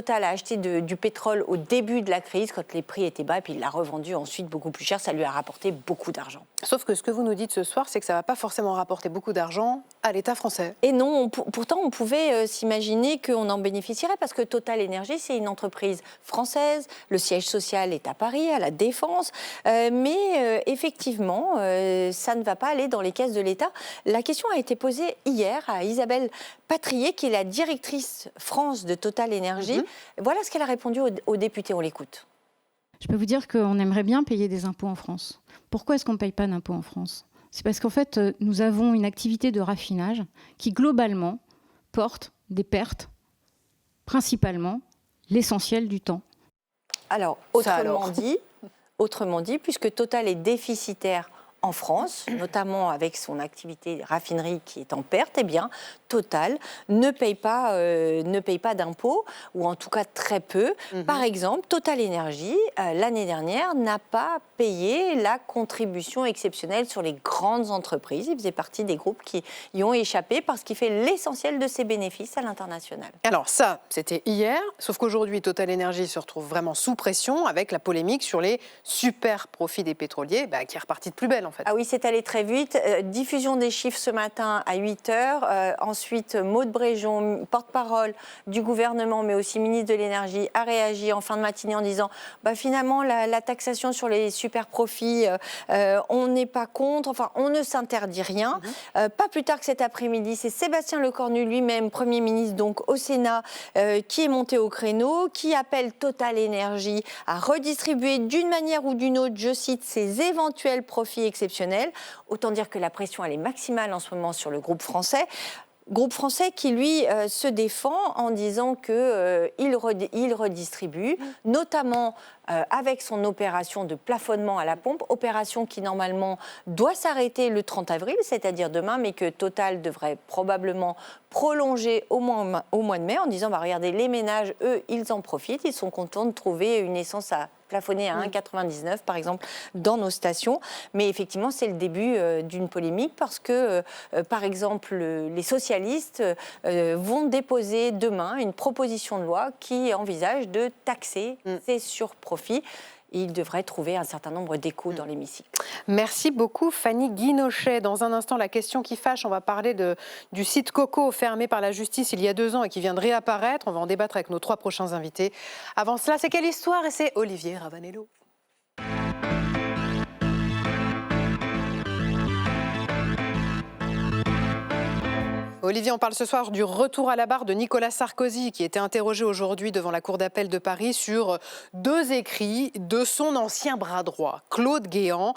Total a acheté du pétrole au début de la crise, quand les prix étaient bas, et puis il l'a revendu ensuite beaucoup plus cher. Ça lui a rapporté beaucoup d'argent. Sauf que ce que vous nous dites ce soir, c'est que ça ne va pas forcément rapporter beaucoup d'argent à l'État français. Et non, pourtant on pouvait s'imaginer qu'on en bénéficierait, parce que Total Energy, c'est une entreprise française, le siège social est à Paris, à la Défense, mais effectivement, ça ne va pas aller dans les caisses de l'État. La question a été posée hier à Isabelle Patrier, qui est la directrice France de Total Energy. Voilà ce qu'elle a répondu aux députés, on l'écoute. Je peux vous dire qu'on aimerait bien payer des impôts en France. Pourquoi est-ce qu'on ne paye pas d'impôts en France ? C'est parce qu'en fait, nous avons une activité de raffinage qui, globalement, porte des pertes, principalement l'essentiel du temps. Alors, autrement dit, puisque Total est déficitaire en France, notamment avec son activité raffinerie qui est en perte, eh bien, Total ne paye pas d'impôts, ou en tout cas très peu. Par exemple, Total Énergie, l'année dernière, n'a pas payé la contribution exceptionnelle sur les grandes entreprises. Il faisait partie des groupes qui y ont échappé parce qu'il fait l'essentiel de ses bénéfices à l'international. Alors ça, c'était hier, sauf qu'aujourd'hui, Total Énergie se retrouve vraiment sous pression avec la polémique sur les super profits des pétroliers, qui est repartie de plus belle en fait. Ah oui, c'est allé très vite. Diffusion des chiffres ce matin à 8h. Ensuite, Maud Bréjon, porte-parole du gouvernement, mais aussi ministre de l'Énergie, a réagi en fin de matinée en disant finalement, la taxation sur les super profits, on n'est pas contre, enfin, on ne s'interdit rien. Pas plus tard que cet après-midi, c'est Sébastien Lecornu lui-même, Premier ministre donc au Sénat, qui est monté au créneau, qui appelle Total Énergie à redistribuer d'une manière ou d'une autre, je cite, ses éventuels profits exceptionnels. Autant dire que la pression elle est maximale en ce moment sur le groupe français. Groupe français qui, lui, se défend en disant qu'il redistribue, notamment avec son opération de plafonnement à la pompe, opération qui, normalement, doit s'arrêter le 30 avril, c'est-à-dire demain, mais que Total devrait probablement prolonger au mois de mai, en disant, regardez, les ménages, eux, ils en profitent, ils sont contents de trouver une essence à plafonné à 1,99 par exemple dans nos stations. Mais effectivement, c'est le début d'une polémique parce que, par exemple, les socialistes vont déposer demain une proposition de loi qui envisage de taxer ces surprofits. Il devrait trouver un certain nombre d'échos dans l'hémicycle. Merci beaucoup Fanny Guinochet. Dans un instant, la question qui fâche, on va parler du site Coco fermé par la justice il y a 2 ans et qui vient de réapparaître. On va en débattre avec nos 3 prochains invités. Avant cela, c'est quelle histoire? Et c'est Olivier Ravanello. Olivier, on parle ce soir du retour à la barre de Nicolas Sarkozy qui était interrogé aujourd'hui devant la Cour d'appel de Paris sur 2 écrits de son ancien bras droit, Claude Guéant.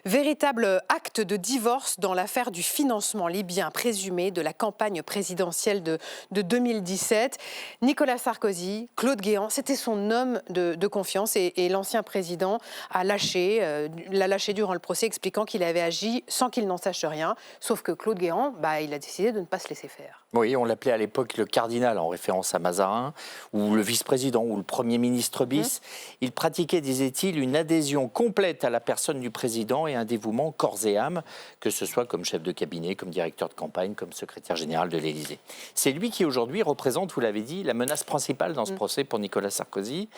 Véritable acte de divorce dans l'affaire du financement libyen présumé de la campagne présidentielle de 2017. Nicolas Sarkozy, Claude Guéant, c'était son homme de confiance et l'ancien président l'a lâché durant le procès, expliquant qu'il avait agi sans qu'il n'en sache rien. Sauf que Claude Guéant, il a décidé de ne pas se laisser faire. Oui, on l'appelait à l'époque le cardinal, en référence à Mazarin, ou le vice-président, ou le Premier ministre bis. Il pratiquait, disait-il, une adhésion complète à la personne du président et un dévouement corps et âme, que ce soit comme chef de cabinet, comme directeur de campagne, comme secrétaire général de l'Élysée. C'est lui qui, aujourd'hui, représente, vous l'avez dit, la menace principale dans ce procès pour Nicolas Sarkozy.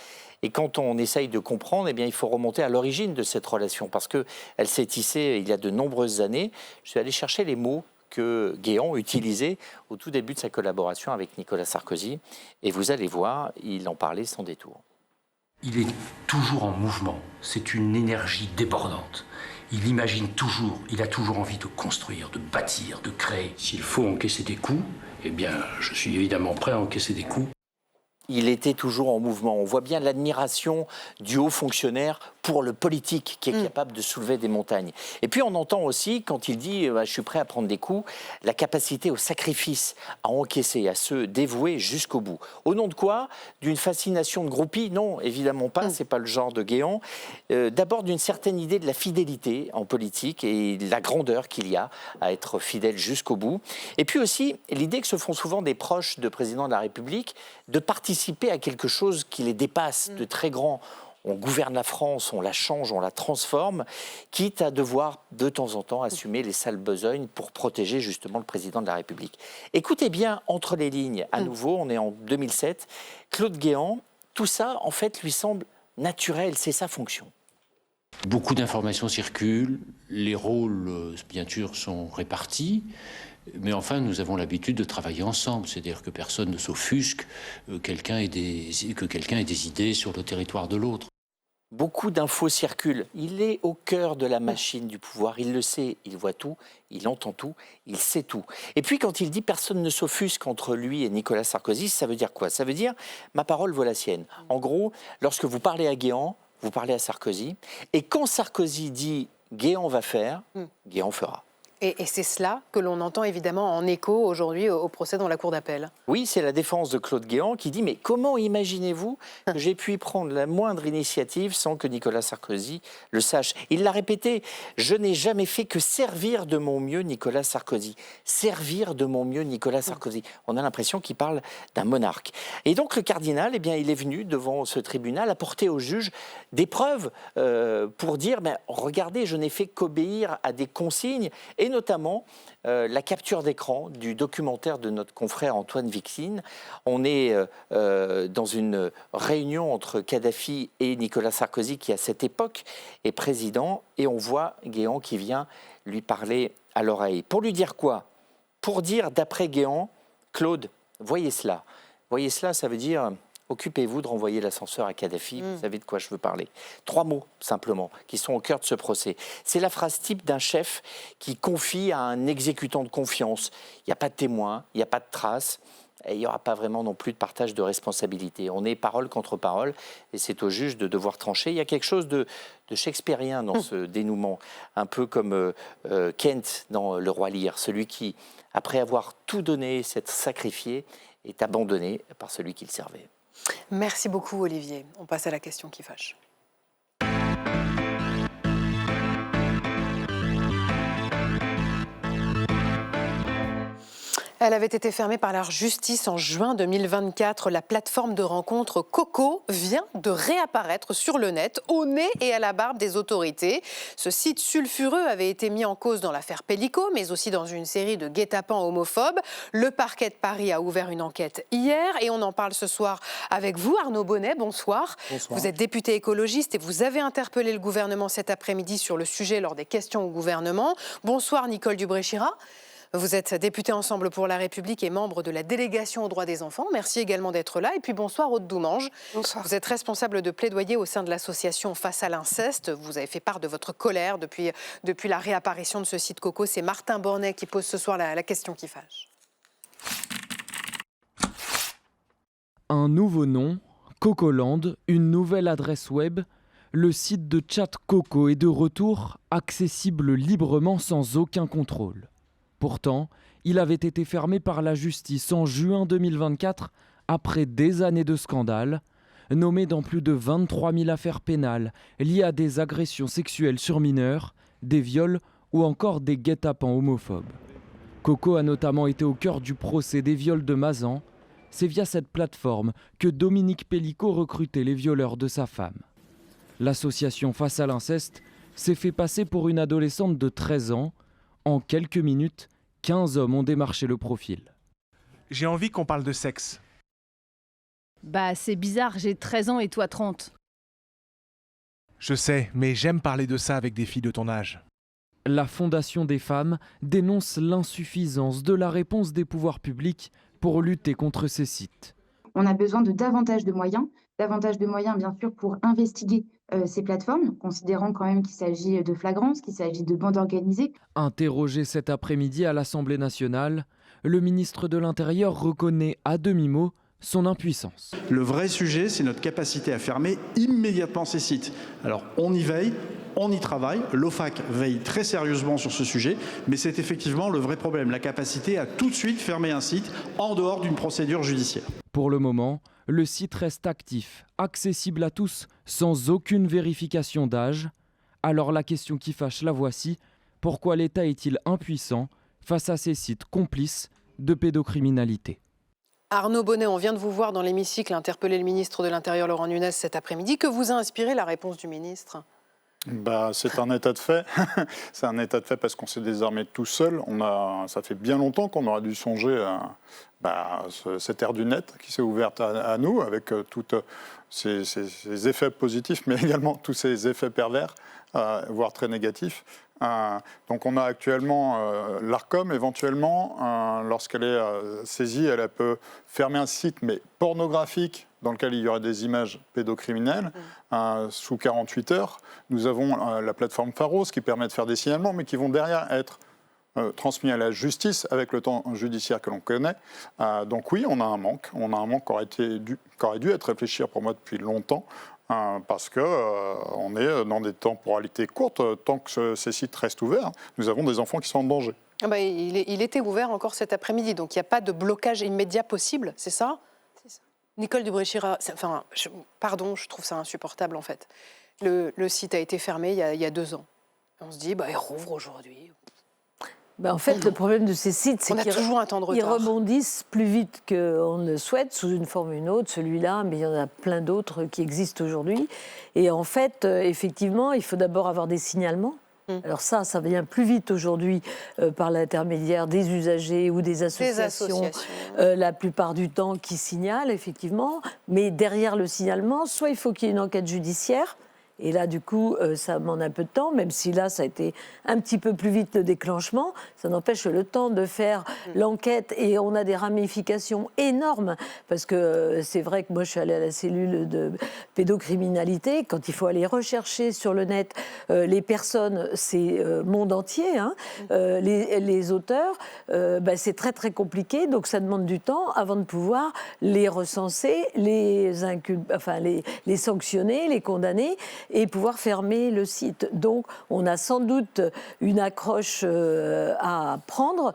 Et quand on essaye de comprendre, il faut remonter à l'origine de cette relation, parce qu'elle s'est tissée il y a de nombreuses années. Je suis allé chercher les mots que Guéant utilisait au tout début de sa collaboration avec Nicolas Sarkozy. Et vous allez voir, il en parlait sans détour. Il est toujours en mouvement. C'est une énergie débordante. Il imagine toujours, il a toujours envie de construire, de bâtir, de créer. S'il faut encaisser des coups, je suis évidemment prêt à encaisser des coups. Il était toujours en mouvement. On voit bien l'admiration du haut fonctionnaire pour le politique qui est capable de soulever des montagnes. Et puis on entend aussi, quand il dit « je suis prêt à prendre des coups », la capacité au sacrifice, à encaisser, à se dévouer jusqu'au bout. Au nom de quoi? D'une fascination de groupie? Non, évidemment pas, c'est pas le genre de Guéant. D'abord d'une certaine idée de la fidélité en politique et la grandeur qu'il y a à être fidèle jusqu'au bout. Et puis aussi l'idée que se font souvent des proches de président de la République de participer à quelque chose qui les dépasse, de très grand. On gouverne la France, on la change, on la transforme, quitte à devoir de temps en temps assumer les sales besognes pour protéger justement le président de la République. Écoutez bien, entre les lignes, à nouveau, on est en 2007, Claude Guéant, tout ça, en fait, lui semble naturel, c'est sa fonction. Beaucoup d'informations circulent, les rôles, bien sûr, sont répartis. Mais enfin, nous avons l'habitude de travailler ensemble, c'est-à-dire que personne ne s'offusque que quelqu'un ait des idées sur le territoire de l'autre. Beaucoup d'infos circulent. Il est au cœur de la machine du pouvoir. Il le sait, il voit tout, il entend tout, il sait tout. Et puis quand il dit personne ne s'offusque entre lui et Nicolas Sarkozy, ça veut dire quoi? Ça veut dire ma parole vaut la sienne. En gros, lorsque vous parlez à Guéant, vous parlez à Sarkozy. Et quand Sarkozy dit Guéant va faire, Guéant fera. Et c'est cela que l'on entend évidemment en écho aujourd'hui au procès dans la cour d'appel. Oui, c'est la défense de Claude Guéant qui dit « Mais comment imaginez-vous que j'ai pu y prendre la moindre initiative sans que Nicolas Sarkozy le sache ?» Il l'a répété, « Je n'ai jamais fait que servir de mon mieux Nicolas Sarkozy. Servir de mon mieux Nicolas Sarkozy. » On a l'impression qu'il parle d'un monarque. Et donc le cardinal, eh bien, il est venu devant ce tribunal apporter au juge des preuves pour dire « Regardez, je n'ai fait qu'obéir à des consignes. » Et notamment la capture d'écran du documentaire de notre confrère Antoine Vixine. On est dans une réunion entre Kadhafi et Nicolas Sarkozy qui, à cette époque, est président. Et on voit Guéant qui vient lui parler à l'oreille. Pour lui dire quoi? Pour dire, d'après Guéant, Claude, voyez cela. Voyez cela, ça veut dire... Occupez-vous de renvoyer l'ascenseur à Kadhafi, vous savez de quoi je veux parler. 3 mots, simplement, qui sont au cœur de ce procès. C'est la phrase type d'un chef qui confie à un exécutant de confiance. Il n'y a pas de témoin, il n'y a pas de traces, et il n'y aura pas vraiment non plus de partage de responsabilité. On est parole contre parole, et c'est au juge de devoir trancher. Il y a quelque chose de shakespearien dans ce dénouement, un peu comme Kent dans Le Roi Lear, celui qui, après avoir tout donné, s'être sacrifié, est abandonné par celui qui le servait. Merci beaucoup Olivier. On passe à la question qui fâche. Elle avait été fermée par la justice en juin 2024. La plateforme de rencontre Coco vient de réapparaître sur le net, au nez et à la barbe des autorités. Ce site sulfureux avait été mis en cause dans l'affaire Pellico, mais aussi dans une série de guet-apens homophobes. Le parquet de Paris a ouvert une enquête hier et on en parle ce soir avec vous, Arnaud Bonnet. Bonsoir. Bonsoir. Vous êtes député écologiste et vous avez interpellé le gouvernement cet après-midi sur le sujet lors des questions au gouvernement. Bonsoir Nicole Dubré-Chirat. Vous êtes député Ensemble pour la République et membre de la délégation aux droits des enfants. Merci également d'être là. Et puis bonsoir Aude Doumange. Bonsoir. Vous êtes responsable de plaidoyer au sein de l'association Face à l'inceste. Vous avez fait part de votre colère depuis la réapparition de ce site Coco. C'est Martin Bornet qui pose ce soir la question qui fâche. Un nouveau nom, Cocoland, une nouvelle adresse web. Le site de chat Coco est de retour, accessible librement sans aucun contrôle. Pourtant, il avait été fermé par la justice en juin 2024, après des années de scandales, nommé dans plus de 23 000 affaires pénales liées à des agressions sexuelles sur mineurs, des viols ou encore des guet-apens homophobes. Coco a notamment été au cœur du procès des viols de Mazan. C'est via cette plateforme que Dominique Pellico recrutait les violeurs de sa femme. L'association Face à l'inceste s'est fait passer pour une adolescente de 13 ans. En quelques minutes, 15 hommes ont démarché le profil. J'ai envie qu'on parle de sexe. Bah, c'est bizarre, j'ai 13 ans et toi 30. Je sais, mais j'aime parler de ça avec des filles de ton âge. La Fondation des femmes dénonce l'insuffisance de la réponse des pouvoirs publics pour lutter contre ces sites. On a besoin de davantage de moyens bien sûr pour investiguer ces plateformes, considérant quand même qu'il s'agit de flagrance, qu'il s'agit de bandes organisées. Interrogé cet après-midi à l'Assemblée nationale, le ministre de l'Intérieur reconnaît à demi-mot son impuissance. Le vrai sujet, c'est notre capacité à fermer immédiatement ces sites. Alors on y veille, on y travaille, l'OFAC veille très sérieusement sur ce sujet, mais c'est effectivement le vrai problème, la capacité à tout de suite fermer un site en dehors d'une procédure judiciaire. Pour le moment, le site reste actif, accessible à tous, sans aucune vérification d'âge. Alors la question qui fâche, la voici. Pourquoi l'État est-il impuissant face à ces sites complices de pédocriminalité ? Arnaud Bonnet, on vient de vous voir dans l'hémicycle interpeller le ministre de l'Intérieur Laurent Nunez cet après-midi. Que vous a inspiré la réponse du ministre ? C'est un état de fait. C'est un état de fait parce qu'on s'est désarmé tout seul. Ça fait bien longtemps qu'on aurait dû songer à cette ère du net qui s'est ouverte à nous avec tous ces effets positifs, mais également tous ces effets pervers, voire très négatifs. Donc on a actuellement l'Arcom, éventuellement, lorsqu'elle est saisie, elle peut fermer un site, mais pornographique, dans lequel il y aurait des images pédocriminelles, sous 48 heures. Nous avons la plateforme Pharos qui permet de faire des signalements, mais qui vont derrière être transmis à la justice avec le temps judiciaire que l'on connaît. Donc oui, on a un manque qui aurait dû être réfléchi pour moi depuis longtemps. Parce qu'on est dans des temporalités courtes. Tant que ces sites restent ouverts, nous avons des enfants qui sont en danger. Il était ouvert encore cet après-midi, donc il n'y a pas de blocage immédiat possible, c'est ça? C'est ça. Nicole Dubré-Chirat, je trouve ça insupportable en fait. Le site a été fermé il y a 2 ans. On se dit, il rouvre aujourd'hui. En fait, le problème de ces sites, c'est qu'ils rebondissent plus vite qu'on ne le souhaite, sous une forme ou une autre, celui-là, mais il y en a plein d'autres qui existent aujourd'hui. Et en fait, effectivement, il faut d'abord avoir des signalements. Alors ça vient plus vite aujourd'hui par l'intermédiaire des usagers ou des associations. La plupart du temps qui signalent, effectivement. Mais derrière le signalement, soit il faut qu'il y ait une enquête judiciaire, et là, du coup, ça demande un peu de temps, même si là, ça a été un petit peu plus vite le déclenchement. Ça n'empêche le temps de faire l'enquête et on a des ramifications énormes. Parce que c'est vrai que moi, je suis allée à la cellule de pédocriminalité. Quand il faut aller rechercher sur le net les personnes, c'est monde entier, hein, les auteurs, c'est très, très compliqué. Donc, ça demande du temps avant de pouvoir les recenser, les sanctionner, les condamner et pouvoir fermer le site. Donc, on a sans doute une accroche à prendre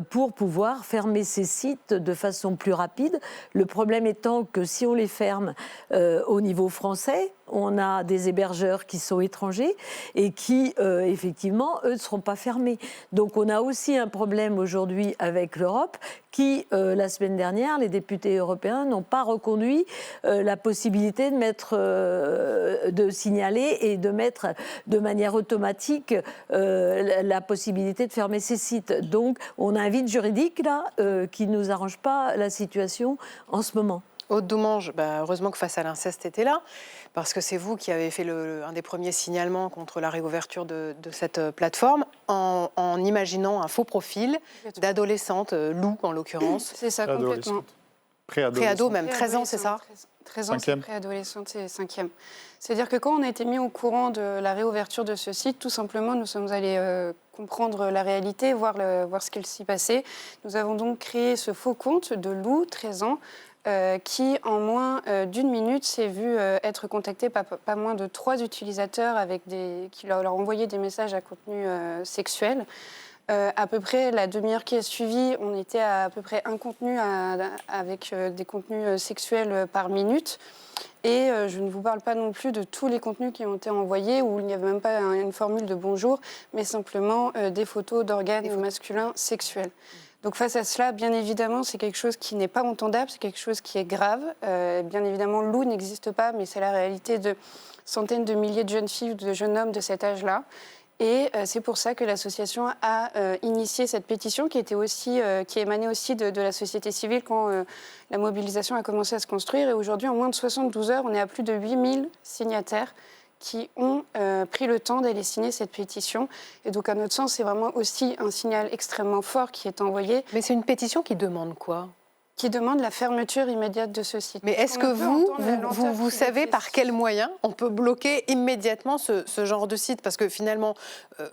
pour pouvoir fermer ces sites de façon plus rapide. Le problème étant que si on les ferme au niveau français, on a des hébergeurs qui sont étrangers et qui, effectivement, eux ne seront pas fermés. Donc, on a aussi un problème aujourd'hui avec l'Europe qui, la semaine dernière, les députés européens n'ont pas reconduit la possibilité de signaler et de mettre de manière automatique la possibilité de fermer ces sites. Donc, on a un vide juridique, là, qui ne nous arrange pas la situation en ce moment. Aude Doumange, heureusement que Face à l'inceste était là, parce que c'est vous qui avez fait un des premiers signalements contre la réouverture de cette plateforme, en imaginant un faux profil d'adolescente, Lou en l'occurrence. C'est ça, complètement. Préado même, 13 ans, c'est ça? 13 ans, c'est préadolescente, c'est 5e. C'est-à-dire que quand on a été mis au courant de la réouverture de ce site, tout simplement, nous sommes allés comprendre la réalité, voir ce qu'il s'y passait. Nous avons donc créé ce faux compte de Lou, 13 ans, qui, en moins d'1 minute, s'est vu être contacté par pas moins de 3 utilisateurs qui leur envoyaient des messages à contenu sexuel. À peu près la demi-heure qui a suivi, on était à peu près un contenu avec des contenus sexuels par minute. Et je ne vous parle pas non plus de tous les contenus qui ont été envoyés, où il n'y avait même pas une formule de bonjour, mais simplement des photos d'organes masculins sexuels. Donc face à cela, bien évidemment, c'est quelque chose qui n'est pas entendable, c'est quelque chose qui est grave. Bien évidemment, Lou n'existe pas, mais c'est la réalité de centaines de milliers de jeunes filles ou de jeunes hommes de cet âge-là. Et c'est pour ça que l'association a initié cette pétition qui émanait aussi de la société civile quand la mobilisation a commencé à se construire. Et aujourd'hui, en moins de 72 heures, on est à plus de 8000 signataires qui ont pris le temps d'aller signer cette pétition. Et donc, à notre sens, c'est vraiment aussi un signal extrêmement fort qui est envoyé. Mais c'est une pétition qui demande quoi ? Qui demande la fermeture immédiate de ce site. Mais est-ce que vous savez par quels moyens on peut bloquer immédiatement ce genre de site ? Parce que finalement,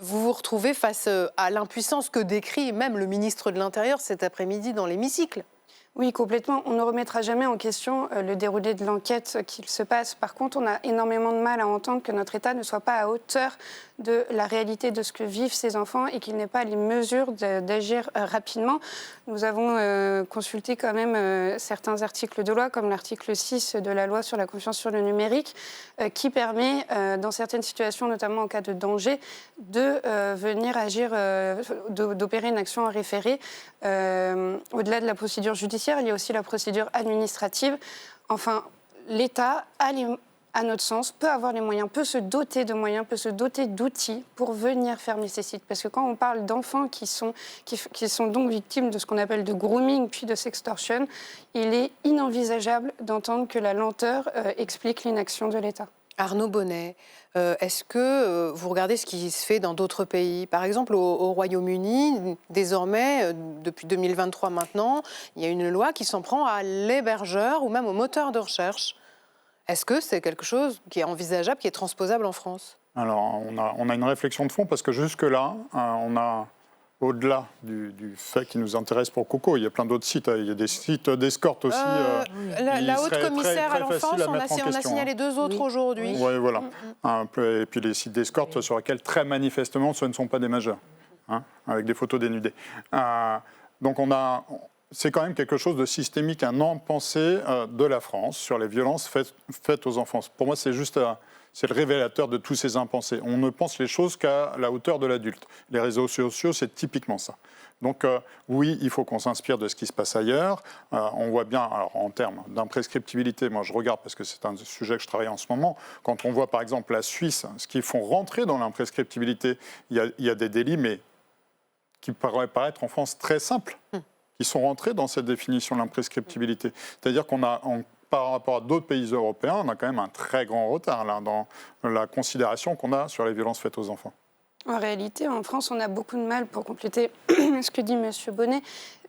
vous vous retrouvez face à l'impuissance que décrit même le ministre de l'Intérieur cet après-midi dans l'hémicycle. Oui, complètement. On ne remettra jamais en question le déroulé de l'enquête qu'il se passe. Par contre, on a énormément de mal à entendre que notre État ne soit pas à hauteur de la réalité de ce que vivent ces enfants et qu'il n'ait pas les mesures d'agir rapidement. Nous avons consulté quand même certains articles de loi, comme l'article 6 de la loi sur la confiance sur le numérique, qui permet, dans certaines situations, notamment en cas de danger, de venir agir, d'opérer une action en référé. Au-delà de la procédure judiciaire, il y a aussi la procédure administrative. Enfin, l'État à notre sens, peut avoir les moyens, peut se doter de moyens, peut se doter d'outils pour venir fermer ces sites. Parce que quand on parle d'enfants qui sont donc victimes de ce qu'on appelle de grooming puis de sextorsion, il est inenvisageable d'entendre que la lenteur explique l'inaction de l'État. Arnaud Bonnet, est-ce que vous regardez ce qui se fait dans d'autres pays ? Par exemple, au Royaume-Uni, désormais, depuis 2023 maintenant, il y a une loi qui s'en prend à l'hébergeur ou même au moteur de recherche. Est-ce que c'est quelque chose qui est envisageable, qui est transposable en France ? Alors, on a une réflexion de fond parce que jusque-là, on a au-delà du fait qui nous intéresse pour Coco, il y a plein d'autres sites. Il y a des sites d'escorte aussi. La haute commissaire à l'enfance, on a signalé 2 autres aujourd'hui. Oui, voilà. Et puis les sites d'escorte sur lesquels, très manifestement, ce ne sont pas des majeurs, avec des photos dénudées. Donc c'est quand même quelque chose de systémique, un non-pensé de la France sur les violences faites aux enfants. Pour moi, c'est juste... C'est le révélateur de tous ces impensés. On ne pense les choses qu'à la hauteur de l'adulte. Les réseaux sociaux, c'est typiquement ça. Donc oui, il faut qu'on s'inspire de ce qui se passe ailleurs. On voit bien, alors, en termes d'imprescriptibilité, moi je regarde parce que c'est un sujet que je travaille en ce moment, quand on voit par exemple la Suisse, ce qu'ils font rentrer dans l'imprescriptibilité, il y a des délits, mais qui pourraient paraître en France très simples, qui sont rentrés dans cette définition de l'imprescriptibilité. C'est-à-dire qu'on a... Par rapport à d'autres pays européens, on a quand même un très grand retard là, dans la considération qu'on a sur les violences faites aux enfants. En réalité, en France, on a beaucoup de mal, pour compléter ce que dit M. Bonnet,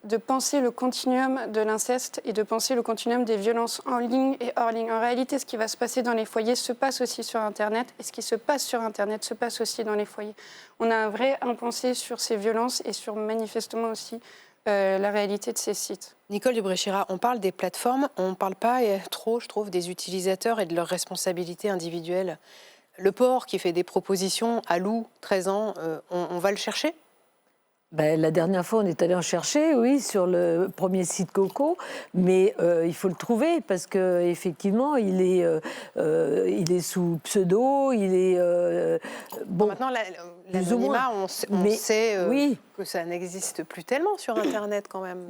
de penser le continuum de l'inceste et de penser le continuum des violences en ligne et hors ligne. En réalité, ce qui va se passer dans les foyers se passe aussi sur Internet, et ce qui se passe sur Internet se passe aussi dans les foyers. On a un vrai impensé sur ces violences et sur manifestement aussi la réalité de ces sites. Nicole Dubré-Chirat, on parle des plateformes, on ne parle pas trop, je trouve, des utilisateurs et de leurs responsabilités individuelles. Le port qui fait des propositions à Lou, 13 ans, on va le chercher ? La dernière fois, on est allé en chercher, oui, sur le premier site Coco, mais il faut le trouver parce qu'effectivement, il est sous pseudo, il est... bon, maintenant, l'anonymat, on sait que ça n'existe plus tellement sur Internet quand même.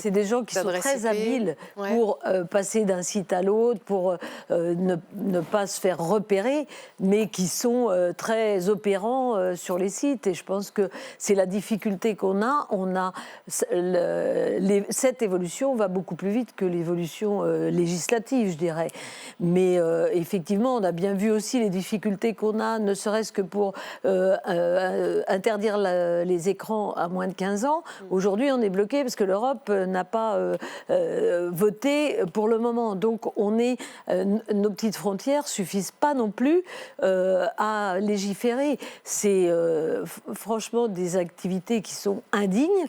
C'est des gens qui sont très habiles pour passer d'un site à l'autre, pour ne pas se faire repérer, mais qui sont très opérants sur les sites. Et je pense que c'est la difficulté qu'on a. Cette évolution va beaucoup plus vite que l'évolution législative, je dirais. Mais effectivement, on a bien vu aussi les difficultés qu'on a, ne serait-ce que pour interdire les écrans à moins de 15 ans. Aujourd'hui, on est bloqué parce que l'Europe n'a pas voté pour le moment. Donc, nos petites frontières suffisent pas non plus à légiférer. C'est franchement des activités qui sont indignes,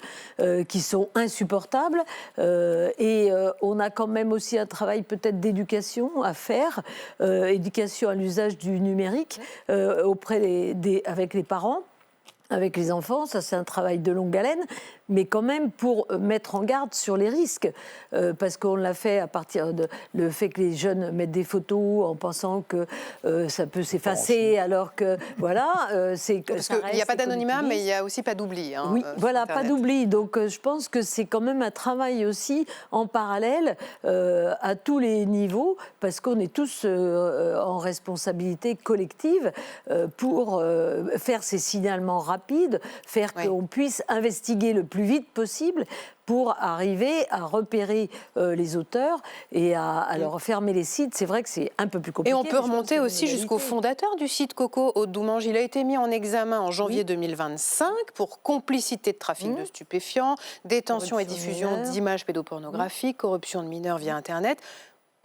qui sont insupportables. Et on a quand même aussi un travail peut-être d'éducation à faire, éducation à l'usage du numérique avec les parents. Avec les enfants, ça c'est un travail de longue haleine, mais quand même pour mettre en garde sur les risques, parce qu'on l'a fait à partir de le fait que les jeunes mettent des photos en pensant que ça peut s'effacer, alors que voilà, c'est que parce qu'il n'y a pas d'anonymat, mais il n'y a aussi pas d'oubli. Oui, voilà, pas d'oubli. Donc je pense que c'est quand même un travail aussi en parallèle à tous les niveaux, parce qu'on est tous en responsabilité collective pour faire ces signalements rapides, faire qu'on puisse investiguer le plus vite possible pour arriver à repérer les auteurs et à leur fermer les sites. C'est vrai que c'est un peu plus compliqué. Et on peut remonter aussi jusqu'au fondateur du site Coco, Aude Doumange. Il a été mis en examen en janvier 2025 pour complicité de trafic de stupéfiants, détention et diffusion d'images pédopornographiques, corruption de mineurs via Internet.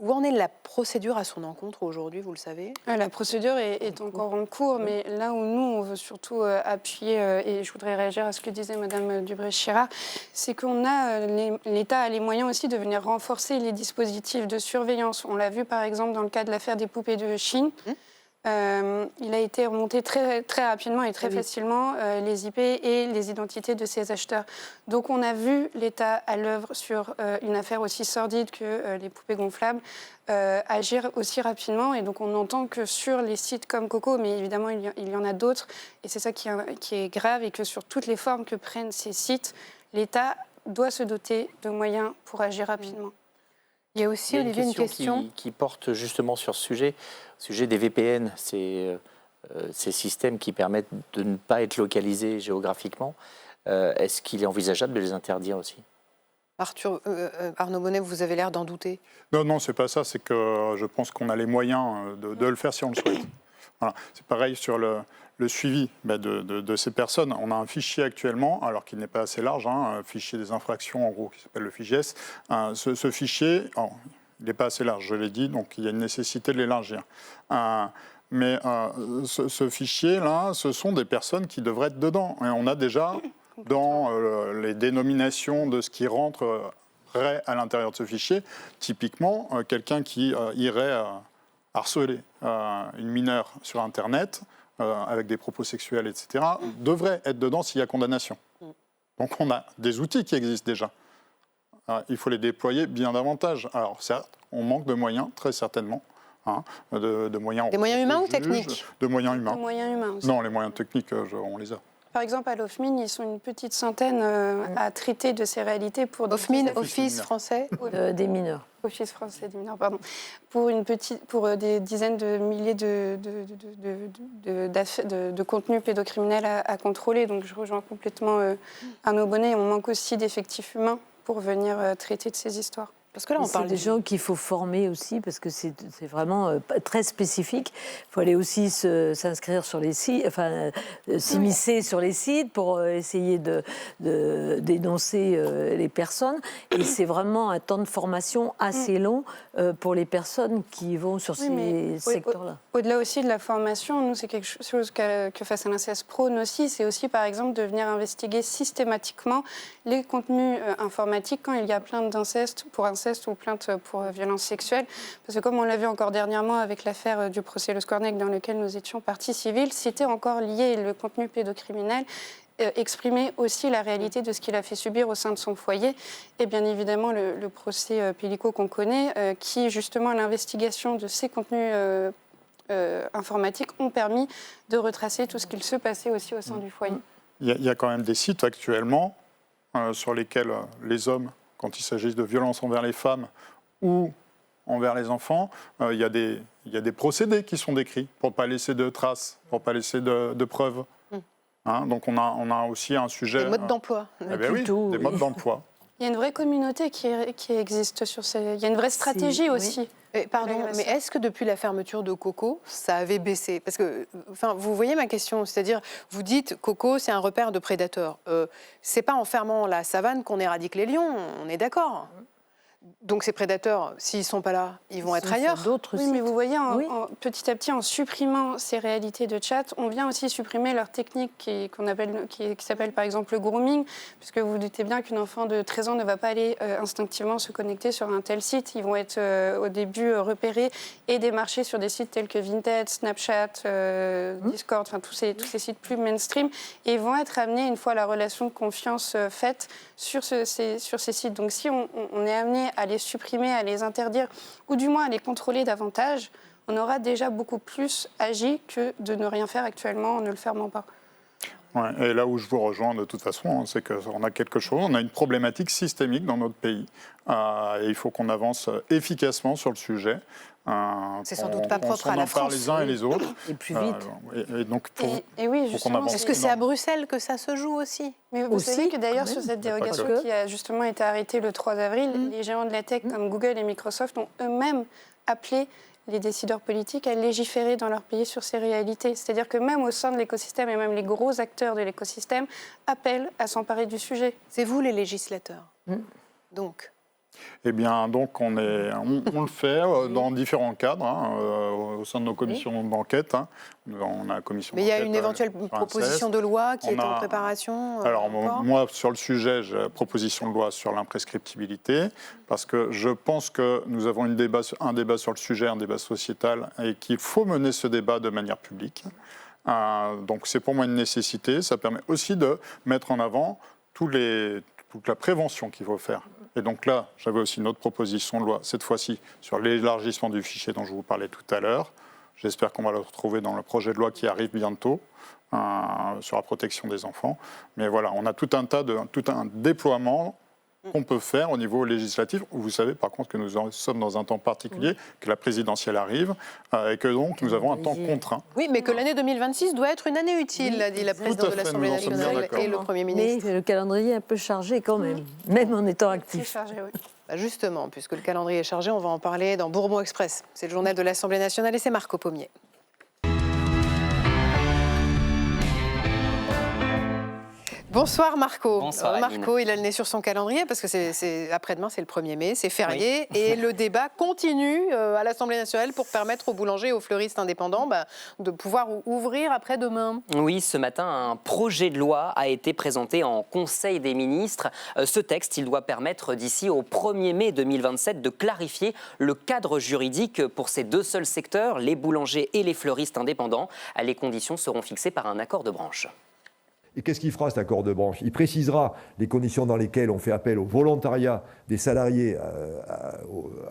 Où en est la procédure à son encontre aujourd'hui, vous le savez ? La procédure est encore en cours, mais là où nous, on veut surtout appuyer, et je voudrais réagir à ce que disait Mme Dubré-Chirat, c'est l'État a les moyens aussi de venir renforcer les dispositifs de surveillance. On l'a vu par exemple dans le cas de l'affaire des poupées de Chine. Il a été remonté très, très rapidement et très facilement les IP et les identités de ces acheteurs. Donc on a vu l'État à l'œuvre sur une affaire aussi sordide que les poupées gonflables agir aussi rapidement. Et donc on entend que sur les sites comme Coco, mais évidemment il y en a d'autres, et c'est ça qui est grave, et que sur toutes les formes que prennent ces sites, l'État doit se doter de moyens pour agir rapidement. Il y a aussi, Olivier, une question qui porte justement sur ce sujet des VPN, ces systèmes qui permettent de ne pas être localisés géographiquement. Est-ce qu'il est envisageable de les interdire aussi ? Arnaud Bonnet, vous avez l'air d'en douter. Non, c'est pas ça. C'est que je pense qu'on a les moyens de le faire si on le souhaite. Voilà. C'est pareil sur le suivi de ces personnes. On a un fichier actuellement, alors qu'il n'est pas assez large, un fichier des infractions, en gros, qui s'appelle le FIGES. Ce fichier, il n'est pas assez large, je l'ai dit, donc il y a une nécessité de l'élargir. Mais ce fichier-là, ce sont des personnes qui devraient être dedans. Et on a déjà dans les dénominations de ce qui rentrerait à l'intérieur de ce fichier. Typiquement, quelqu'un qui irait harceler une mineure sur Internet avec des propos sexuels, etc., devrait être dedans s'il y a condamnation. Donc on a des outils qui existent déjà. Il faut les déployer bien davantage. Alors certes, on manque de moyens, très certainement. De moyens. Des moyens humains ou techniques ? De moyens humains. Des moyens humains aussi. Non, les moyens techniques, on les a. Par exemple, à l'OFMIN, ils sont une petite centaine à traiter de ces réalités pour... OFMIN, Office français des mineurs. Office français des mineurs, pardon. Pour des dizaines de milliers de contenus pédocriminels à contrôler. Donc je rejoins complètement Arnaud Bonnet. On manque aussi d'effectifs humains pour venir traiter de ces histoires. Parce que là, on parle des gens qu'il faut former aussi, parce que c'est vraiment très spécifique. Il faut aller aussi s'inscrire sur les sites, enfin, s'immiscer sur les sites pour essayer de dénoncer les personnes. Et c'est vraiment un temps de formation assez long pour les personnes qui vont sur ces secteurs-là. Au-delà aussi de la formation, nous, c'est quelque chose que Face à l'inceste prône aussi. C'est aussi, par exemple, de venir investiguer systématiquement les contenus informatiques quand il y a plainte d'inceste pour inceste ou plainte pour violence sexuelle. Parce que comme on l'a vu encore dernièrement avec l'affaire du procès Le Scornec dans lequel nous étions partie civile, c'était encore lié le contenu pédocriminel exprimer aussi la réalité de ce qu'il a fait subir au sein de son foyer. Et bien évidemment, le procès Pellico qu'on connaît, qui justement l'investigation de ces contenus informatiques ont permis de retracer tout ce qu'il se passait aussi au sein du foyer. Il y a quand même des sites actuellement sur lesquels les hommes, quand il s'agit de violences envers les femmes ou envers les enfants, il y a des procédés qui sont décrits pour ne pas laisser de traces, pour ne pas laisser de preuves. Donc on a aussi un sujet... Des modes d'emploi. Des modes d'emploi. Il y a une vraie communauté qui existe sur ces... Il y a une vraie stratégie aussi. Oui. Pardon, mais est-ce que depuis la fermeture de Coco, ça avait baissé ? Parce que, vous voyez ma question, c'est-à-dire, vous dites Coco, c'est un repère de prédateurs. C'est pas en fermant la savane qu'on éradique les lions, on est d'accord ? Donc ces prédateurs, s'ils ne sont pas là, ils vont être ailleurs. Oui, mais vous voyez, petit à petit, en supprimant ces réalités de chat, on vient aussi supprimer leur technique qui s'appelle par exemple le grooming, puisque vous vous doutez bien qu'une enfant de 13 ans ne va pas aller instinctivement se connecter sur un tel site. Ils vont être au début repérés et démarchés sur des sites tels que Vinted, Snapchat, Discord, enfin tous ces sites plus mainstream, et ils vont être amenés, une fois la relation de confiance faite, sur ces sites. Donc si on est amené à les supprimer, à les interdire, ou du moins à les contrôler davantage, on aura déjà beaucoup plus agi que de ne rien faire actuellement en ne le fermant pas. Ouais, et là où je vous rejoins de toute façon, c'est qu'on a quelque chose, on a une problématique systémique dans notre pays. Et il faut qu'on avance efficacement sur le sujet. C'est sans doute pas propre à la France. On en parle les uns et les autres. Et plus vite. Et donc, oui, justement. Est-ce que c'est à Bruxelles que ça se joue aussi ? Mais vous savez que d'ailleurs, sur cette dérogation qui a justement été arrêtée le 3 avril, les géants de la tech comme Google et Microsoft ont eux-mêmes appelé les décideurs politiques à légiférer dans leur pays sur ces réalités. C'est-à-dire que même au sein de l'écosystème, et même les gros acteurs de l'écosystème, appellent à s'emparer du sujet. C'est vous les législateurs. Donc Eh bien, donc on le fait dans différents cadres, au sein de nos commissions d'enquête. On a la commission. Mais il y a une éventuelle proposition de loi qui est en préparation. Alors moi, sur le sujet, j'ai la proposition de loi sur l'imprescriptibilité, parce que je pense que nous avons un débat sur le sujet, un débat sociétal, et qu'il faut mener ce débat de manière publique. Donc c'est pour moi une nécessité. Ça permet aussi de mettre en avant toute la prévention qu'il faut faire. Et donc là, j'avais aussi une autre proposition de loi, cette fois-ci sur l'élargissement du fichier dont je vous parlais tout à l'heure. J'espère qu'on va le retrouver dans le projet de loi qui arrive bientôt sur la protection des enfants. Mais voilà, on a tout un déploiement qu'on peut faire au niveau législatif. Vous savez par contre que nous sommes dans un temps particulier, que la présidentielle arrive et que donc nous avons un temps contraint. Oui, mais que l'année 2026 doit être une année utile, a dit la présidente de l'Assemblée nationale et le Premier ministre. Mais le calendrier est un peu chargé quand même, même en étant actif. C'est chargé, oui. Justement, puisque le calendrier est chargé, on va en parler dans Bourbon Express. C'est le journal de l'Assemblée nationale et c'est Marco Pommier. Bonsoir Marco. Bonsoir, Marco, il a le nez sur son calendrier parce que après-demain, c'est le 1er mai, c'est férié. Oui. Et le débat continue à l'Assemblée nationale pour permettre aux boulangers et aux fleuristes indépendants de pouvoir ouvrir après-demain. Oui, ce matin, un projet de loi a été présenté en Conseil des ministres. Ce texte, il doit permettre d'ici au 1er mai 2027 de clarifier le cadre juridique pour ces deux seuls secteurs, les boulangers et les fleuristes indépendants. Les conditions seront fixées par un accord de branche. Et qu'est-ce qu'il fera cet accord de branche? Il précisera les conditions dans lesquelles on fait appel au volontariat des salariés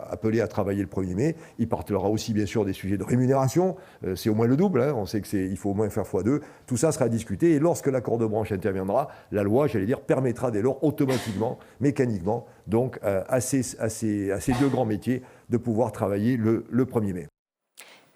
appelés à travailler le 1er mai. Il parlera aussi bien sûr des sujets de rémunération, c'est au moins le double, hein. On sait qu'il faut au moins faire x2. Tout ça sera discuté et lorsque l'accord de branche interviendra, la loi, permettra dès lors automatiquement, mécaniquement, donc à ces deux grands métiers de pouvoir travailler le 1er mai.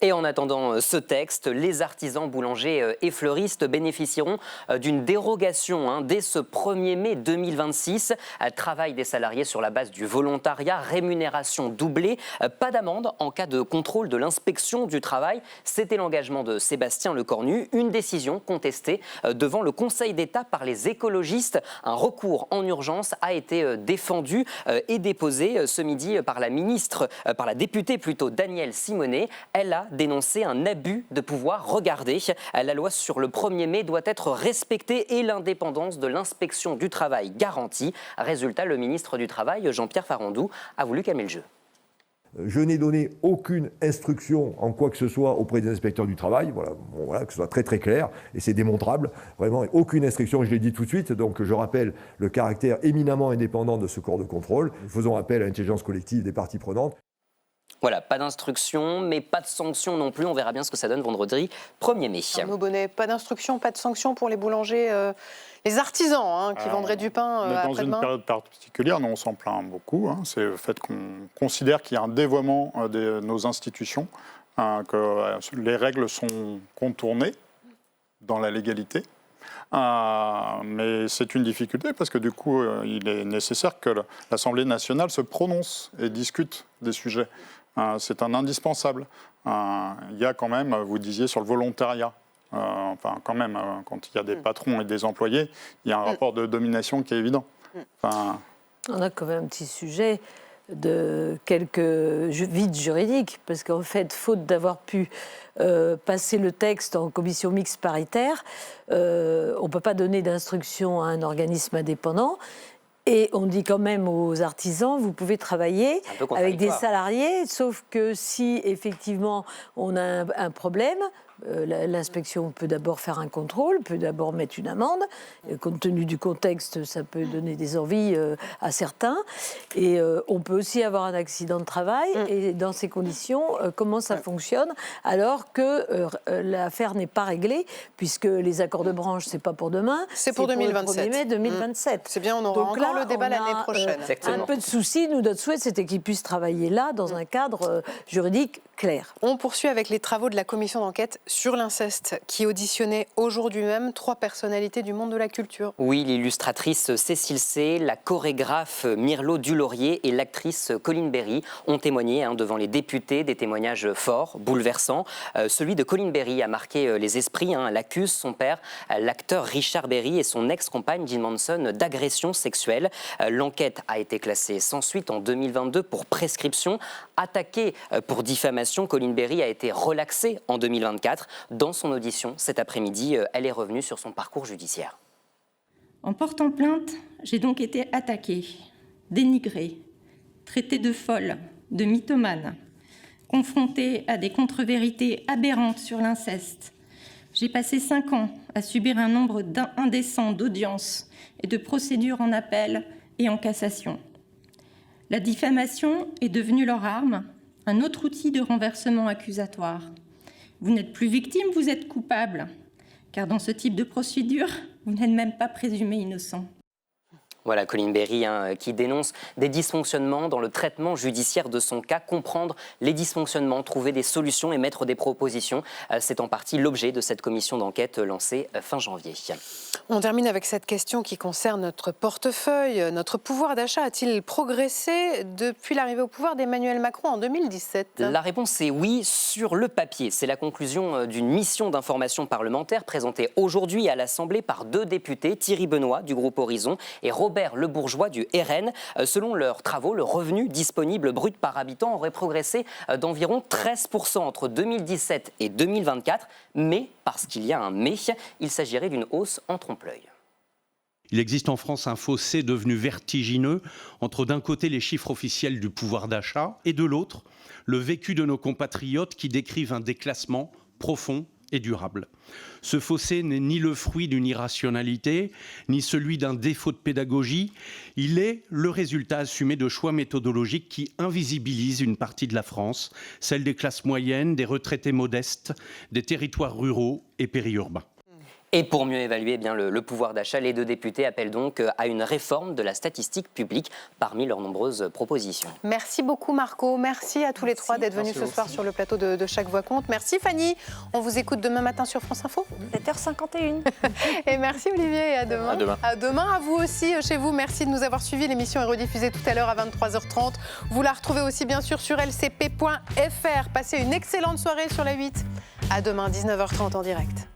Et en attendant ce texte, les artisans boulangers et fleuristes bénéficieront d'une dérogation dès ce 1er mai 2026. Travail des salariés sur la base du volontariat, rémunération doublée, pas d'amende en cas de contrôle de l'inspection du travail. C'était l'engagement de Sébastien Lecornu, une décision contestée devant le Conseil d'État par les écologistes. Un recours en urgence a été défendu et déposé ce midi par la députée Danielle Simonet. Elle a dénoncer un abus de pouvoir. Regardez, la loi sur le 1er mai doit être respectée et l'indépendance de l'inspection du travail garantie. Résultat, le ministre du Travail, Jean-Pierre Farandou, a voulu calmer le jeu. Je n'ai donné aucune instruction en quoi que ce soit auprès des inspecteurs du travail, voilà, que ce soit très très clair, et c'est démontrable, vraiment aucune instruction, je l'ai dit tout de suite, donc je rappelle le caractère éminemment indépendant de ce corps de contrôle. Nous faisons appel à l'intelligence collective des parties prenantes. Voilà, pas d'instruction, mais pas de sanction non plus. On verra bien ce que ça donne vendredi 1er mai. Arnaud Bonnet, pas d'instruction, pas de sanction pour les boulangers, les artisans qui vendraient du pain après-demain. Dans une période particulière, nous on s'en plaint beaucoup. C'est le fait qu'on considère qu'il y a un dévoiement de nos institutions, que les règles sont contournées dans la légalité. Mais c'est une difficulté parce que du coup, il est nécessaire que l'Assemblée nationale se prononce et discute des sujets. C'est un indispensable. Il y a quand même, vous disiez, sur le volontariat, quand même, quand il y a des patrons et des employés, il y a un rapport de domination qui est évident. On a quand même un petit sujet de quelques vides juridiques, parce qu'en fait, faute d'avoir pu passer le texte en commission mixte paritaire, on ne peut pas donner d'instruction à un organisme indépendant. Et on dit quand même aux artisans, vous pouvez travailler avec des salariés, sauf que si effectivement on a un problème, l'inspection peut d'abord faire un contrôle, peut d'abord mettre une amende. Et compte tenu du contexte, ça peut donner des envies à certains. Et on peut aussi avoir un accident de travail. Et dans ces conditions, comment ça fonctionne alors que l'affaire n'est pas réglée, puisque les accords de branche, c'est pas pour demain. C'est pour 2027. Le 1er mai 2027. C'est bien, on aura donc encore le débat l'année prochaine. Un peu de souci. Nous, notre souhait, c'était qu'ils puissent travailler là, dans un cadre juridique clair. On poursuit avec les travaux de la commission d'enquête sur l'inceste, qui auditionnait aujourd'hui même 3 personnalités du monde de la culture. Oui, l'illustratrice Cécile C, la chorégraphe Myrlo Dulaurier et l'actrice Colline Berry ont témoigné devant les députés, des témoignages forts, bouleversants. Celui de Colline Berry a marqué les esprits. Elle accuse son père, l'acteur Richard Berry, et son ex-compagne Jean Manson d'agression sexuelle. L'enquête a été classée sans suite en 2022 pour prescription. Attaquée pour diffamation, Colline Berry a été relaxée en 2024. Dans son audition cet après-midi, elle est revenue sur son parcours judiciaire. En portant plainte, j'ai donc été attaquée, dénigrée, traitée de folle, de mythomane, confrontée à des contre-vérités aberrantes sur l'inceste. J'ai passé 5 ans à subir un nombre indécent d'audiences et de procédures en appel et en cassation. La diffamation est devenue leur arme, un autre outil de renversement accusatoire. Vous n'êtes plus victime, vous êtes coupable. Car dans ce type de procédure, vous n'êtes même pas présumé innocent. Voilà, Colline Berry qui dénonce des dysfonctionnements dans le traitement judiciaire de son cas. Comprendre les dysfonctionnements, trouver des solutions et mettre des propositions, c'est en partie l'objet de cette commission d'enquête lancée fin janvier. On termine avec cette question qui concerne notre portefeuille. Notre pouvoir d'achat a-t-il progressé depuis l'arrivée au pouvoir d'Emmanuel Macron en 2017 ? La réponse est oui, sur le papier. C'est la conclusion d'une mission d'information parlementaire présentée aujourd'hui à l'Assemblée par 2 députés, Thierry Benoît du groupe Horizon et Robert Lebourgeois du RN. Selon leurs travaux, le revenu disponible brut par habitant aurait progressé d'environ 13% entre 2017 et 2024. Mais, parce qu'il y a un mais, il s'agirait d'une hausse en trompe-l'œil. Il existe en France un fossé devenu vertigineux entre d'un côté les chiffres officiels du pouvoir d'achat et de l'autre le vécu de nos compatriotes qui décrivent un déclassement profond et durable. Ce fossé n'est ni le fruit d'une irrationalité, ni celui d'un défaut de pédagogie. Il est le résultat assumé de choix méthodologiques qui invisibilisent une partie de la France, celle des classes moyennes, des retraités modestes, des territoires ruraux et périurbains. Et pour mieux évaluer le pouvoir d'achat, les 2 députés appellent donc à une réforme de la statistique publique parmi leurs nombreuses propositions. Merci beaucoup Marco, merci à tous les 3 d'être venus ce soir sur le plateau de Chaque Voix Compte. Merci Fanny, on vous écoute demain matin sur France Info. 7h51. Et merci Olivier et à demain. À demain. À demain, à vous aussi chez vous. Merci de nous avoir suivis. L'émission est rediffusée tout à l'heure à 23h30. Vous la retrouvez aussi bien sûr sur lcp.fr. Passez une excellente soirée sur la 8. À demain, 19h30 en direct.